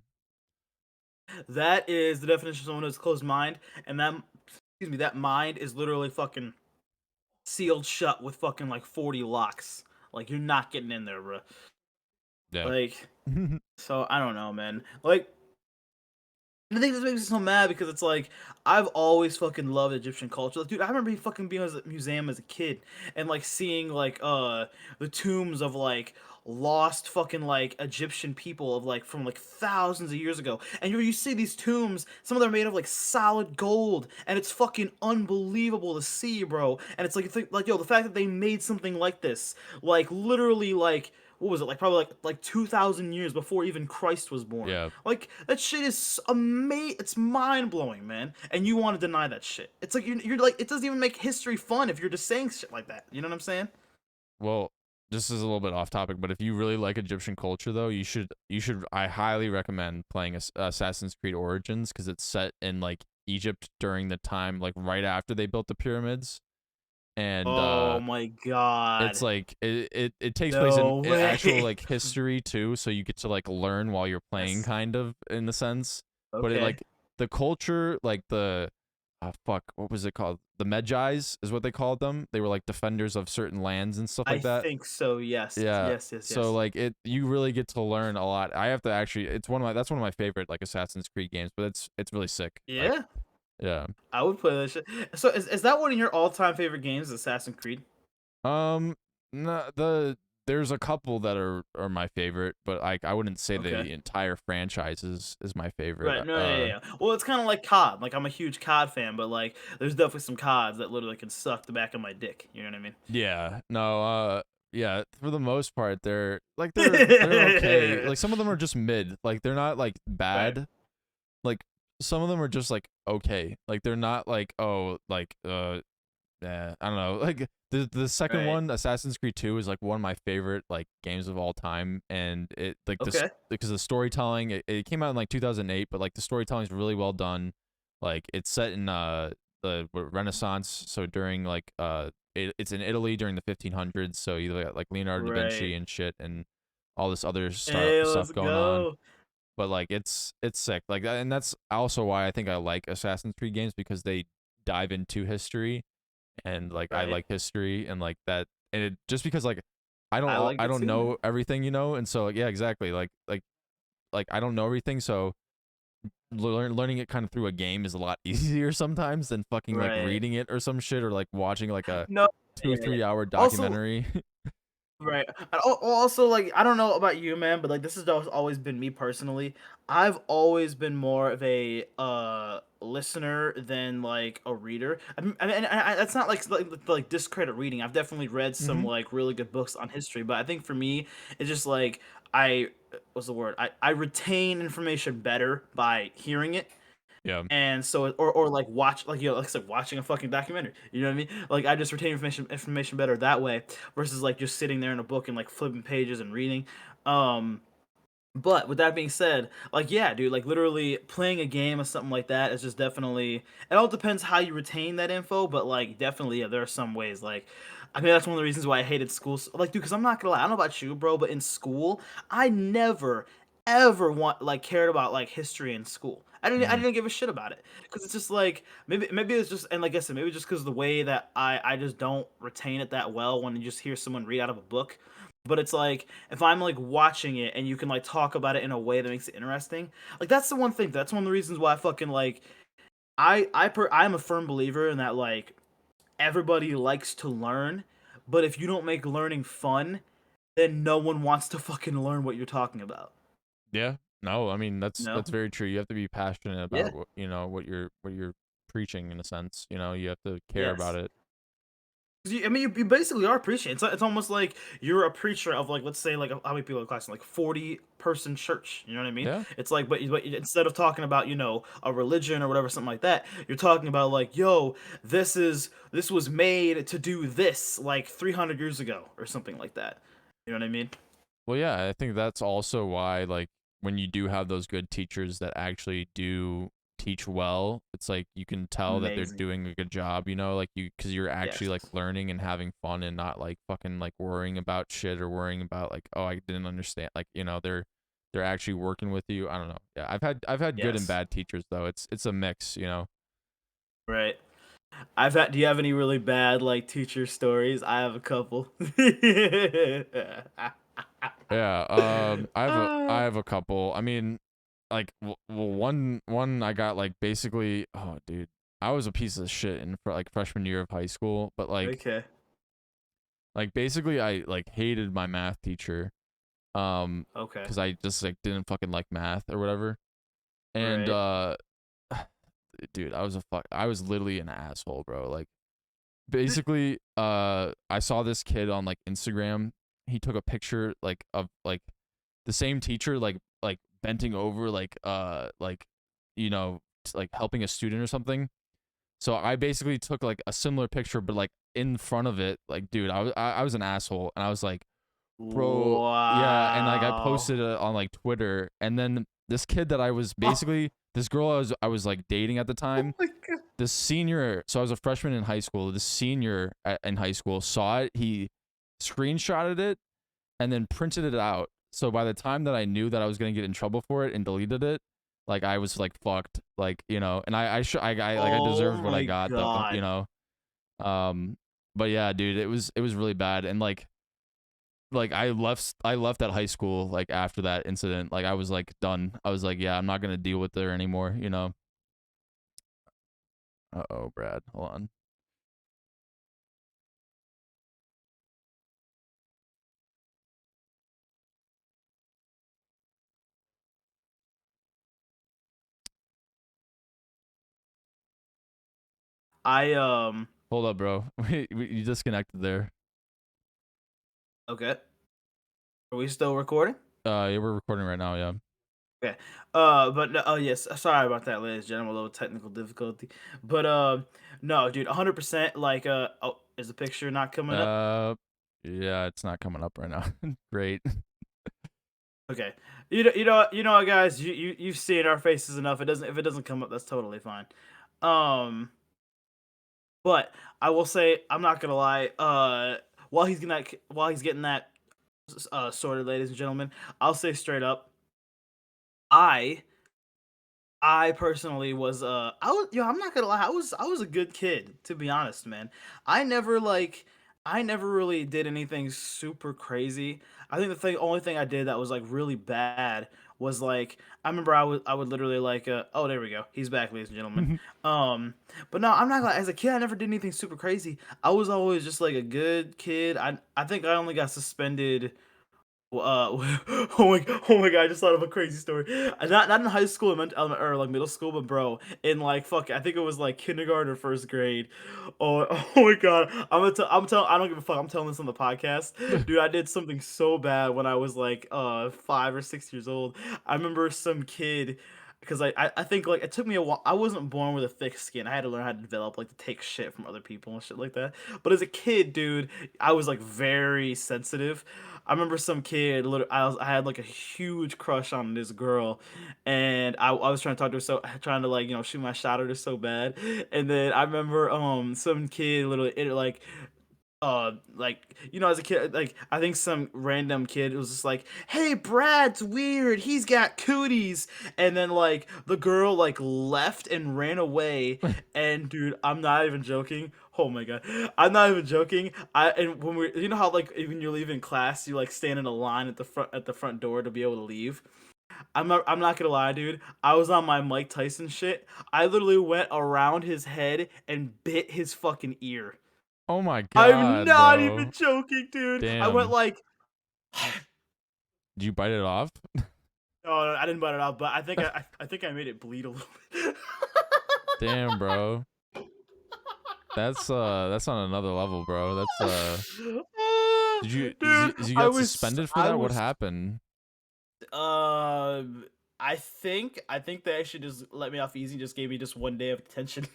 That is the definition of someone who's closed mind, and that mind is literally fucking sealed shut with fucking like 40 locks. Like you're not getting in there, bro. Yeah. Like, so I don't know, man. Like, the thing that makes me so mad because it's like I've always fucking loved Egyptian culture. Like, dude, I remember fucking being at a museum as a kid and like seeing like the tombs of like lost fucking like Egyptian people of like from like thousands of years ago. And you see these tombs, some of them are made of like solid gold, and it's fucking unbelievable to see, bro. And it's like yo, the fact that they made something like this, like literally like what was it like probably like 2,000 years before even Christ was born. Yeah. Like that shit is amazing. It's mind blowing, man. And you want to deny that shit? It's like you're like it doesn't even make history fun if you're just saying shit like that. You know what I'm saying? Well, this is a little bit off topic, but if you really like Egyptian culture, though, I highly recommend playing Assassin's Creed Origins because it's set in like Egypt during the time like right after they built the pyramids, and Oh my it's god. like it takes place No in actual way. like history too, so you get to like learn while you're playing, That's kind of in the sense, but it okay. like the culture, like the fuck, what was it called? The Medjais is what they called them. They were like defenders of certain lands and stuff I like that. think so. Yes. Yeah. Yes. Yes. So Yes. like you really get to learn a lot. I have to actually, that's one of my favorite like Assassin's Creed games, but it's really sick. Like, Yeah. yeah. I would play that shit. So is that one of your all time favorite games, Assassin's Creed? Um, no, there's a couple that are my favorite, but like I wouldn't say Okay. the entire franchise is my favorite. Right. No. Yeah. Yeah. Yeah. Well, it's kind of like COD. Like I'm a huge COD fan, but like there's definitely some CODs that literally can suck the back of my dick. You know what I mean? Yeah. No, yeah, for the most part they're okay. Like some of them are just mid. Like they're not like Right. bad. Like some of them are just like okay. Like they're not like yeah, I don't know. Like the second Right. one, Assassin's Creed 2 is like one of my favorite like games of all time, and it like this Okay. because the storytelling, it came out in like 2008, but like the storytelling is really well done. Like it's set in the Renaissance, so during like it's in Italy during the 1500s, so you got like Leonardo da Vinci Right. and shit and all this other Hey, stuff let's going on. go. But like it's sick. Like and that's also why I think I like Assassin's Creed games, because they dive into history, and like I Right. like history and like that, and it just because like I like I it don't too, man. know everything, and so like, yeah, exactly, like I don't know everything, so learning it kind of through a game is a lot easier sometimes than fucking like Right. reading it or some shit, or like watching like a No. two Yeah. Yeah. three hour Also, documentary. right. Also, like, I don't know about you, man, but like, this has always been me personally. I've always been more of a listener than like a reader. That's not like discredit reading. I've definitely read some Hmm. like really good books on history, but I think for me, it's just like I what's the word? I retain information better by hearing it, Yeah. and so or like watch like like I said, watching a fucking documentary. You know what I mean? Like I just retain information better that way versus like just sitting there in a book and like flipping pages and reading. Um, but with that being said, like yeah, dude, like literally playing a game or something like that is just definitely. It all depends how you retain that info, but like definitely, yeah, there are some ways. Like, I mean, that's one of the reasons why I hated school. Like, dude, because I'm not gonna lie, I don't know about you, bro, but in school, I never ever cared about like history in school. I Hmm. didn't give a shit about it because it's just like maybe it's just, and like I said, maybe just because the way that I just don't retain it that well when you just hear someone read out of a book. But it's like if I'm like watching it and you can like talk about it in a way that makes it interesting, like that's the one thing. That's one of the reasons why I fucking like I'm a firm believer in that like everybody likes to learn, but if you don't make learning fun, then no one wants to fucking learn what you're talking about. Yeah. No, I mean No. that's very true. You have to be passionate Yeah. about what you're preaching, in a sense. You have to care about Yes. it. 'Cause I mean, you basically are preaching. It's almost like you're a preacher of like, let's say, like how many people in class? Like 40-person church. You know what I mean? Yeah. It's like, but instead of talking about a religion or whatever, something like that, you're talking about like, yo, this was made to do this like 300 years ago or something like that. You know what I mean? Well, yeah, I think that's also why, like, when you do have those good teachers that actually do teach well, it's like you can tell that they're Amazing. doing a good job, like because you're actually Yes. like learning and having fun, and not like fucking like worrying about shit, or worrying about like, oh, I didn't understand. Like, they're actually working with you. I don't know. Yeah, I've had good and Yes. bad teachers though. It's a mix. Right. Do you have any really bad like teacher stories? I have a couple. Yeah, I Ah, have a couple. I mean, like, well, one I got like basically. Oh, dude, I was a piece of shit in like freshman year of high school, but like okay. basically I like hated my math teacher, Okay. because I just like didn't fucking like math or whatever. And Right. dude, I was literally an asshole, bro. Like basically, I saw this kid on like Instagram. He took a picture like of like the same teacher like benting over like like helping a student or something. So I basically took like a similar picture, but like in front of it, like dude, I was an asshole, and I was like, bro, yeah, and like I Wow. posted it on like Twitter, and then this kid that I was Oh, basically this girl I was like dating at the oh time, my god. this senior, so I was a freshman in high school. This senior in high school saw it. He screenshotted it and then printed it out. So by the time that I knew that I was gonna get in trouble for it and deleted it, like I was like fucked, like and I Oh deserved what I my got though. god. Um, but yeah, dude, it was really bad, and like I left that high school like after that incident. Like I was like done. I was like, yeah, I'm not gonna deal with her anymore. Uh-oh, Brad, hold on. I Hold up, bro. You disconnected there. okay. Are we still recording? Yeah, we're recording right now. Yeah. Okay. But no, oh yes, sorry about that, ladies and gentlemen. A little technical difficulty. But no, dude, 100%. Like, oh, is the picture not coming up? Uh, yeah, it's not coming up right now. Great. Okay. You know what, guys. You've seen our faces enough. It doesn't if it doesn't come up, that's totally fine. Um, but I will say I'm not gonna lie. While he's getting that sorted, ladies and gentlemen, I'll say straight up, I I personally was I'm not gonna lie, I was a good kid, to be honest, man. I never like I never really did anything super crazy. I think the only thing I did that was like really bad was like I remember I would literally like oh, there we go. He's back, ladies and gentlemen. Um but no, I'm not gonna as a kid I never did anything super crazy. I was always just like a good kid. I think I only got suspended oh my god! I just thought of a crazy story. Not in high school, I meant or like middle school, but bro, in like fuck, I think it was like kindergarten or first grade. Oh, oh my god! I'm telling. I don't give a fuck. I'm telling this on the podcast, dude. I did something so bad when I was like 5 or 6 years old. I remember some kid. Because I think like it took me a while. I wasn't born with a thick skin. I had to learn how to develop like to take shit from other people and shit like that. But as a kid, dude, I was like very sensitive. I remember some kid. I had like a huge crush on this girl, and I was trying to talk to her trying to like shoot my shot at her so bad. And then I remember some kid literally like as a kid like I think some random kid was just like, hey, Brad's weird, he's got cooties. And then like the girl like left and ran away. And dude, I'm not even joking. Oh my god, I'm not even joking. I and when we how like even you're leaving class, you like stand in a line at the front door to be able to leave. I'm not gonna lie, dude. I was on my Mike Tyson shit. I literally went around his head and bit his fucking ear. Oh my I'm god, not even bro. joking, dude. I went Damn. like, Did you bite it off? oh, no, I didn't bite it off, but I think I made it bleed a little bit. Damn, bro. That's on another level, bro. That's Dude, did you get suspended for I that? What was, happened? I think they actually just let me off easy, just gave me just 1 day of detention.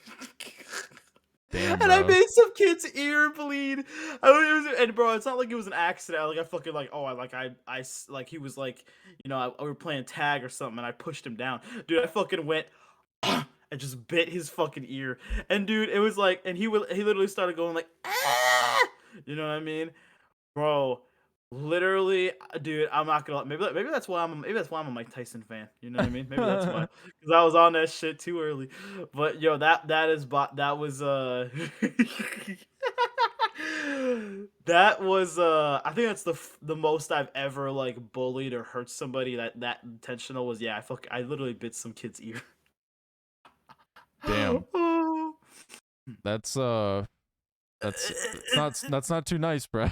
Damn, And I bro. made some kid's ear bleed. And bro, it's not like it was an accident. Like I fucking like, oh, like he was like, we were playing tag or something, and I pushed him down. Dude, I fucking went and just bit his fucking ear. And dude, it was like, and he literally started going like, ah! You know what I mean, bro? Literally, dude, I'm not gonna. Maybe that's why I'm a Mike Tyson fan. You know what I mean? Maybe that's why. Because I was on that shit too early. But yo, that was that was I think that's the most I've ever like bullied or hurt somebody that intentional was, yeah, I literally bit some kid's ear. Damn. Oh. That's that's not too nice, Brad.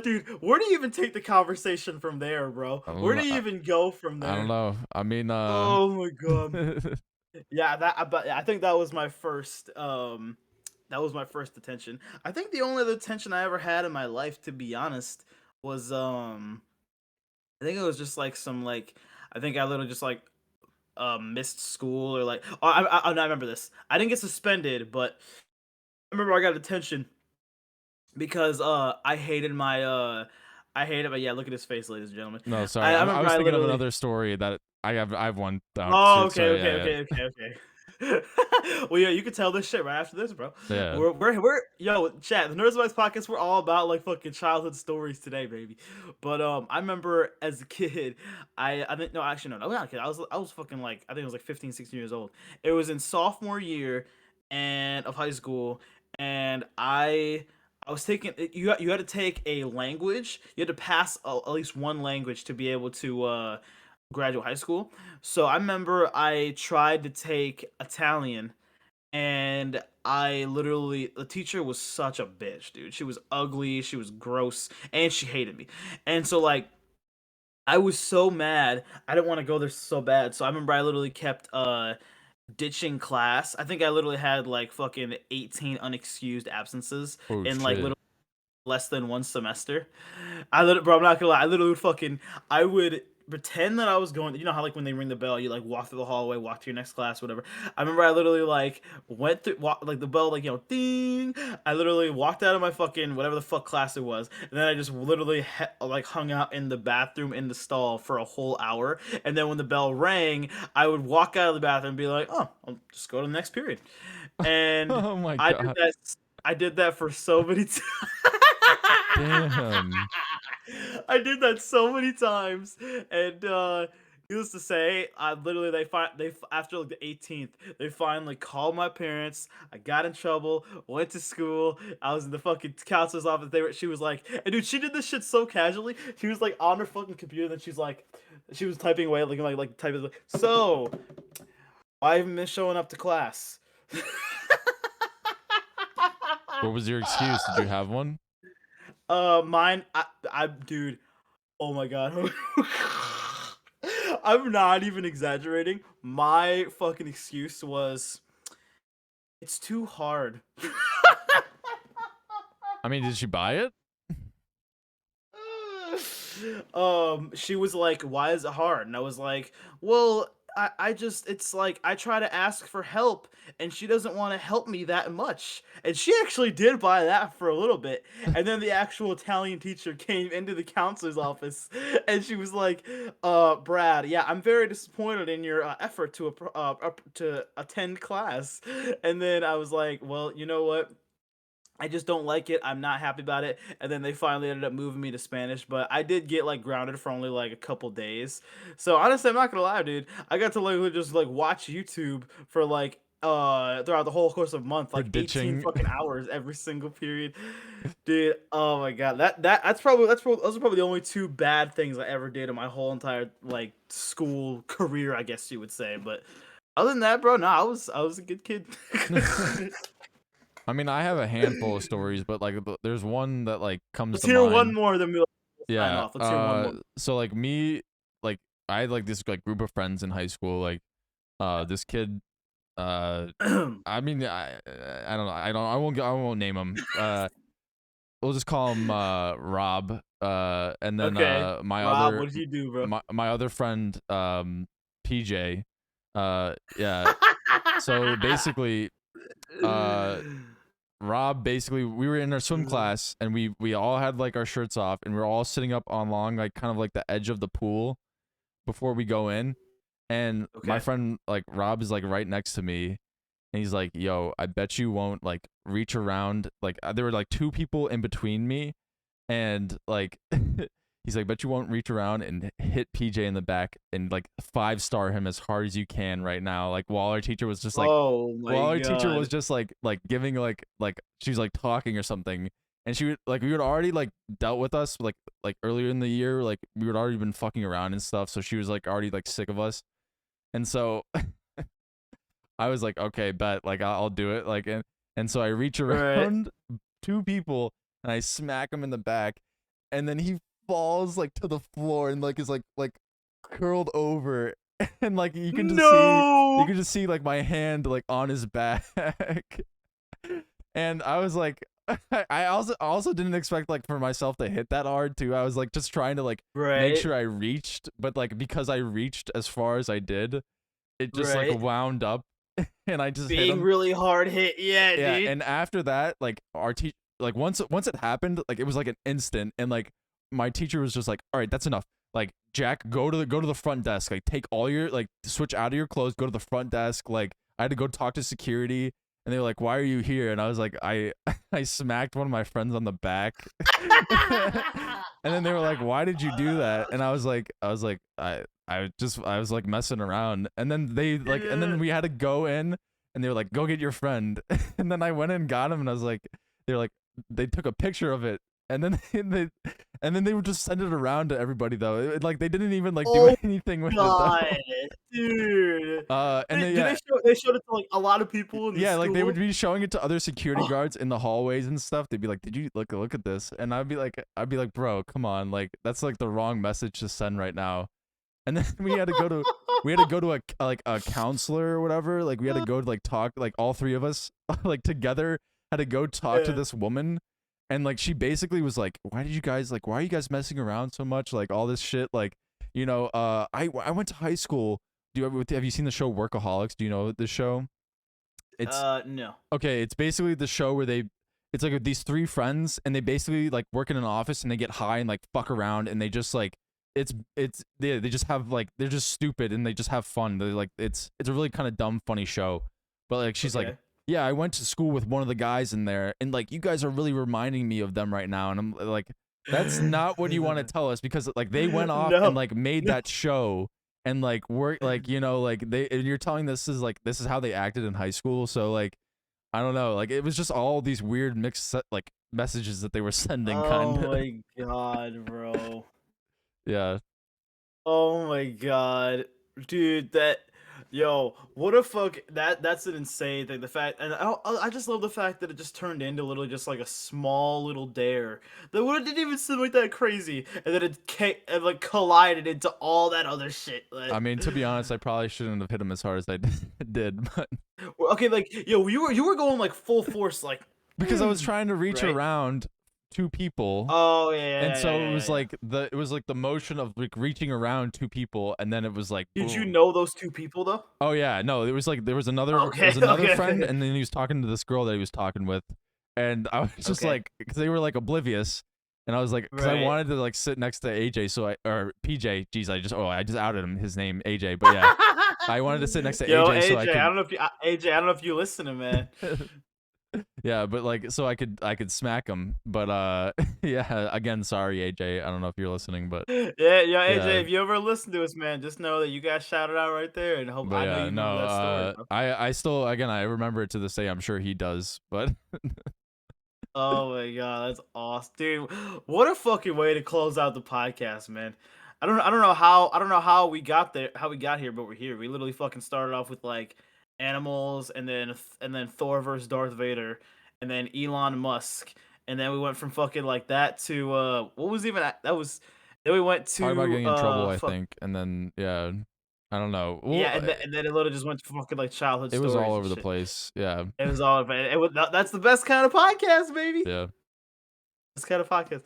Dude, where do you even take the conversation from there, bro? Where do you even go from I don't there? know. I mean, Oh my god. Yeah, but I think that was my first that was my first detention. I think the only other detention I ever had in my life, to be honest, was I think it was just like some like I think I literally just like missed school or like oh, no, I remember this. I didn't get suspended, but I remember I got detention because I hated my yeah, look at his face, ladies and gentlemen. no, sorry. I I remember was I thinking of literally another story that I have one down oh, too. okay, Sorry. okay, Yeah, okay, okay, okay. Well, yeah, you can tell this shit right after this, bro. yeah, We're yo, chat. The Nerds Advice podcast. We're all about like fucking childhood stories today, baby. But I remember as a kid, I think no, actually no, not a kid. I was fucking like I think I was like 15, 16 years old. It was in sophomore year and of high school, and I was taking you had to take a language. You had to pass at least one language to be able to graduate high school. So I remember I tried to take Italian and I literally the teacher was such a bitch, dude. She was ugly, she was gross, and she hated me. And so like I was so mad. I didn't want to go there so bad. So I remember I literally kept ditching class. I think I literally had like fucking 18 unexcused absences oh in like shit. little less than one semester. Bro, I'm not gonna lie. I literally would fucking, I would pretend that I was going. You know how like when they ring the bell, you like walk through the hallway, walk to your next class, whatever. I remember I literally like went through, like the bell, like ding. I literally walked out of my fucking whatever the fuck class it was, and then I just literally like hung out in the bathroom in the stall for a whole hour. And then when the bell rang, I would walk out of the bathroom and be like, oh, I'll just go to the next period. And Oh my I did god. that. I did that for so many times. Damn. I did that so many times, and needless to say, I literally after like the 18th, they finally called my parents. I got in trouble, went to school. I was in the fucking counselor's office. She was like, and dude, she did this shit so casually. She was like on her fucking computer, and she's like, she was typing away, like typing like, so why haven't been showing up to class? What was your excuse? Did you have one? Mine, dude, oh my god. I'm not even exaggerating. My fucking excuse was it's too hard. I mean, did she buy it? She was like, "Why is it hard?" And I was like, "Well, I just it's like I try to ask for help and she doesn't want to help me that much." And she actually did buy that for a little bit. And then the actual Italian teacher came into the counselor's office and she was like, Brad, yeah, I'm very disappointed in your effort to attend class." And then I was like, "Well, you know what? I just don't like it. I'm not happy about it." And then they finally ended up moving me to Spanish, but I did get like grounded for only like a couple days. So honestly, I'm not gonna lie, dude. I got to like just like watch YouTube for like throughout the whole course of a month, For like 18 ditching? fucking hours every single period. Dude, oh my god. Those are probably the only two bad things I ever did in my whole entire like school career, I guess you would say. But other than that, bro, no, I was a good kid. I mean, I have a handful of stories, but like there's one that like comes Let's to hear one mind. more, then we'll sign Yeah. off. Let's hear one more. So like me, like I had like this like group of friends in high school. Like this kid. I mean, I don't know. I won't name him. We'll just call him Rob. And then Okay. Rob, what did you do, bro? my other friend PJ. Yeah. So basically, uh Rob basically we were in our swim class and we all had like our shirts off and we were all sitting up on long like kind of like the edge of the pool before we go in. And my Okay. friend like Rob is like right next to me and he's like, "Yo, I bet you won't like reach around." Like there were like two people in between me and like he's like, "Bet you won't reach around and hit PJ in the back and like 5-star him as hard as you can right now." Like while our teacher was just like Oh my while our teacher was god. just like giving like she was like talking or something. And she would like we had already like dealt with us like earlier in the year, like we had already been fucking around and stuff, so she was like already like sick of us. And so I was like, okay, bet, like I'll do it. Like and so I reach Right. around two people and I smack them in the back and then he falls like to the floor and like is like curled over, and like you can just see No. like my hand like on his back. And I was like, I also didn't expect like for myself to hit that hard too. I was like just trying to like make Right. sure I reached, but like because I reached as far as I did, it just like Right. wound up, and I just hit Being him. really hard hit. Yeah, Yeah, dude. and after that, like our teacher, like once it happened, like it was like an instant, and like my teacher was just like, "All right, that's enough. Like Jack, go to the front desk. Like take all your like switch out of your clothes, go to the front desk." Like I had to go talk to security, and they were like, "Why are you here?" And I was like, "I I smacked one of my friends on the back." And then they were like, "Why did you do that?" And I was like messing around, and then they like, and Yeah. then we had to go in, and they were like, "Go get your friend," and then I went in and got him, and I was like, they were like, they took a picture of it, and then they would just send it around to everybody though. Like they didn't even like do Oh anything with it though. god, dude. And then Did yeah, they showed it to like a lot of people in the yeah, like they would school? be showing it to other security Oh. guards in the hallways and stuff. They'd be like, "Did you look at this?" And I'd be like, "Bro, come on, like that's like the wrong message to send right now." And then we had to go to like a counselor or whatever. Like we had to go to like talk, like all three of us like together had to go talk to Yeah. this woman, and like she basically was like, "Why did you guys like why are you guys messing around so much, like all this shit, like I went to high school. Have you seen the show Workaholics? Do you know this show? It's No. Okay, it's basically the show where it's like these three friends, and they basically like work in an office, and they get high and like fuck around, and they just like they just have like they're just stupid, and they just have fun. They're like it's a really kind of dumb funny show. But like she's like, Okay. "Yeah, I went to school with one of the guys in there, and like you guys are really reminding me of them right now." And I'm like, "That's not what you want to tell us, because like they went off and No. like made No. that show, and like work like like they, and you're telling this is how they acted in high school. So like I don't know, like it was just all these weird mixed like messages that they were sending, kind Oh of." my god, bro. Yeah. Oh my god, dude, what a fuck, that's an insane thing. The fact, and I just love the fact that it just turned into literally just like a small little dare that would didn't even seem like that crazy, and then it like collided into all that other shit. I Like, mean, to be honest, I probably shouldn't have hit him as hard as I did, but well, okay, like you were going like full force, like, because I was trying to reach right? around two people, Oh yeah, and yeah, yeah, so yeah, yeah, yeah. it was like the motion of like reaching around two people, and then it was like Did you boom. know those two people though? Oh yeah, no, it was like there Okay, was another okay, friend, okay, and then he was talking to this girl that he was talking with, and I was just okay. like, because they were like oblivious, and I was like, because I Right. wanted to like sit next to AJ, or PJ. Jeez, I just outed him his name AJ, but yeah, I wanted to sit next to Yo, AJ so I AJ, I could don't know if you, AJ, I don't know if you listening, man. yeah, but like so I could smack him, but yeah, again, sorry AJ, I don't know if you're listening, but Yeah, yeah, AJ, yeah. if you ever listen to us, man, just know that you got shouted out right there, and hope But I know yeah, you remember no, that story, bro. I still, again, I remember it to this day. I'm sure he does, but Oh my god, that's awesome, dude. What a fucking way to close out the podcast, man. I don't know how we got there, how we got here, but we're here. We literally fucking started off with like animals, and then Thor versus Darth Vader, and then Elon Musk, and then we went from fucking like that to what was even that was then we went talking about to getting in trouble, I fuck think, and then yeah, I don't know. yeah, Well, and then it literally just went to fucking like childhood it was all stories and over the shit. place. Yeah, It was all it was that's the best kind of podcast, baby. yeah. This kind of podcast.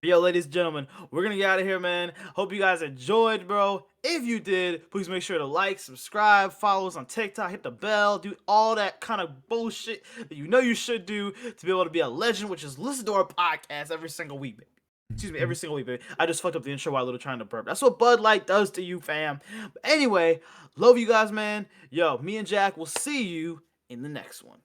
Yo, ladies and gentlemen, we're gonna get out of here, man. Hope you guys enjoyed, bro. If you did, please make sure to like, subscribe, follow us on TikTok, hit the bell, do all that kind of bullshit that you know you should do to be able to be a legend, which is listen to our podcast every single week, baby. Excuse me, every single week, baby. I just fucked up the intro while little trying to burp. That's what Bud Light does to you, fam. But anyway, love you guys, man. Yo, me and Jack will see you in the next one.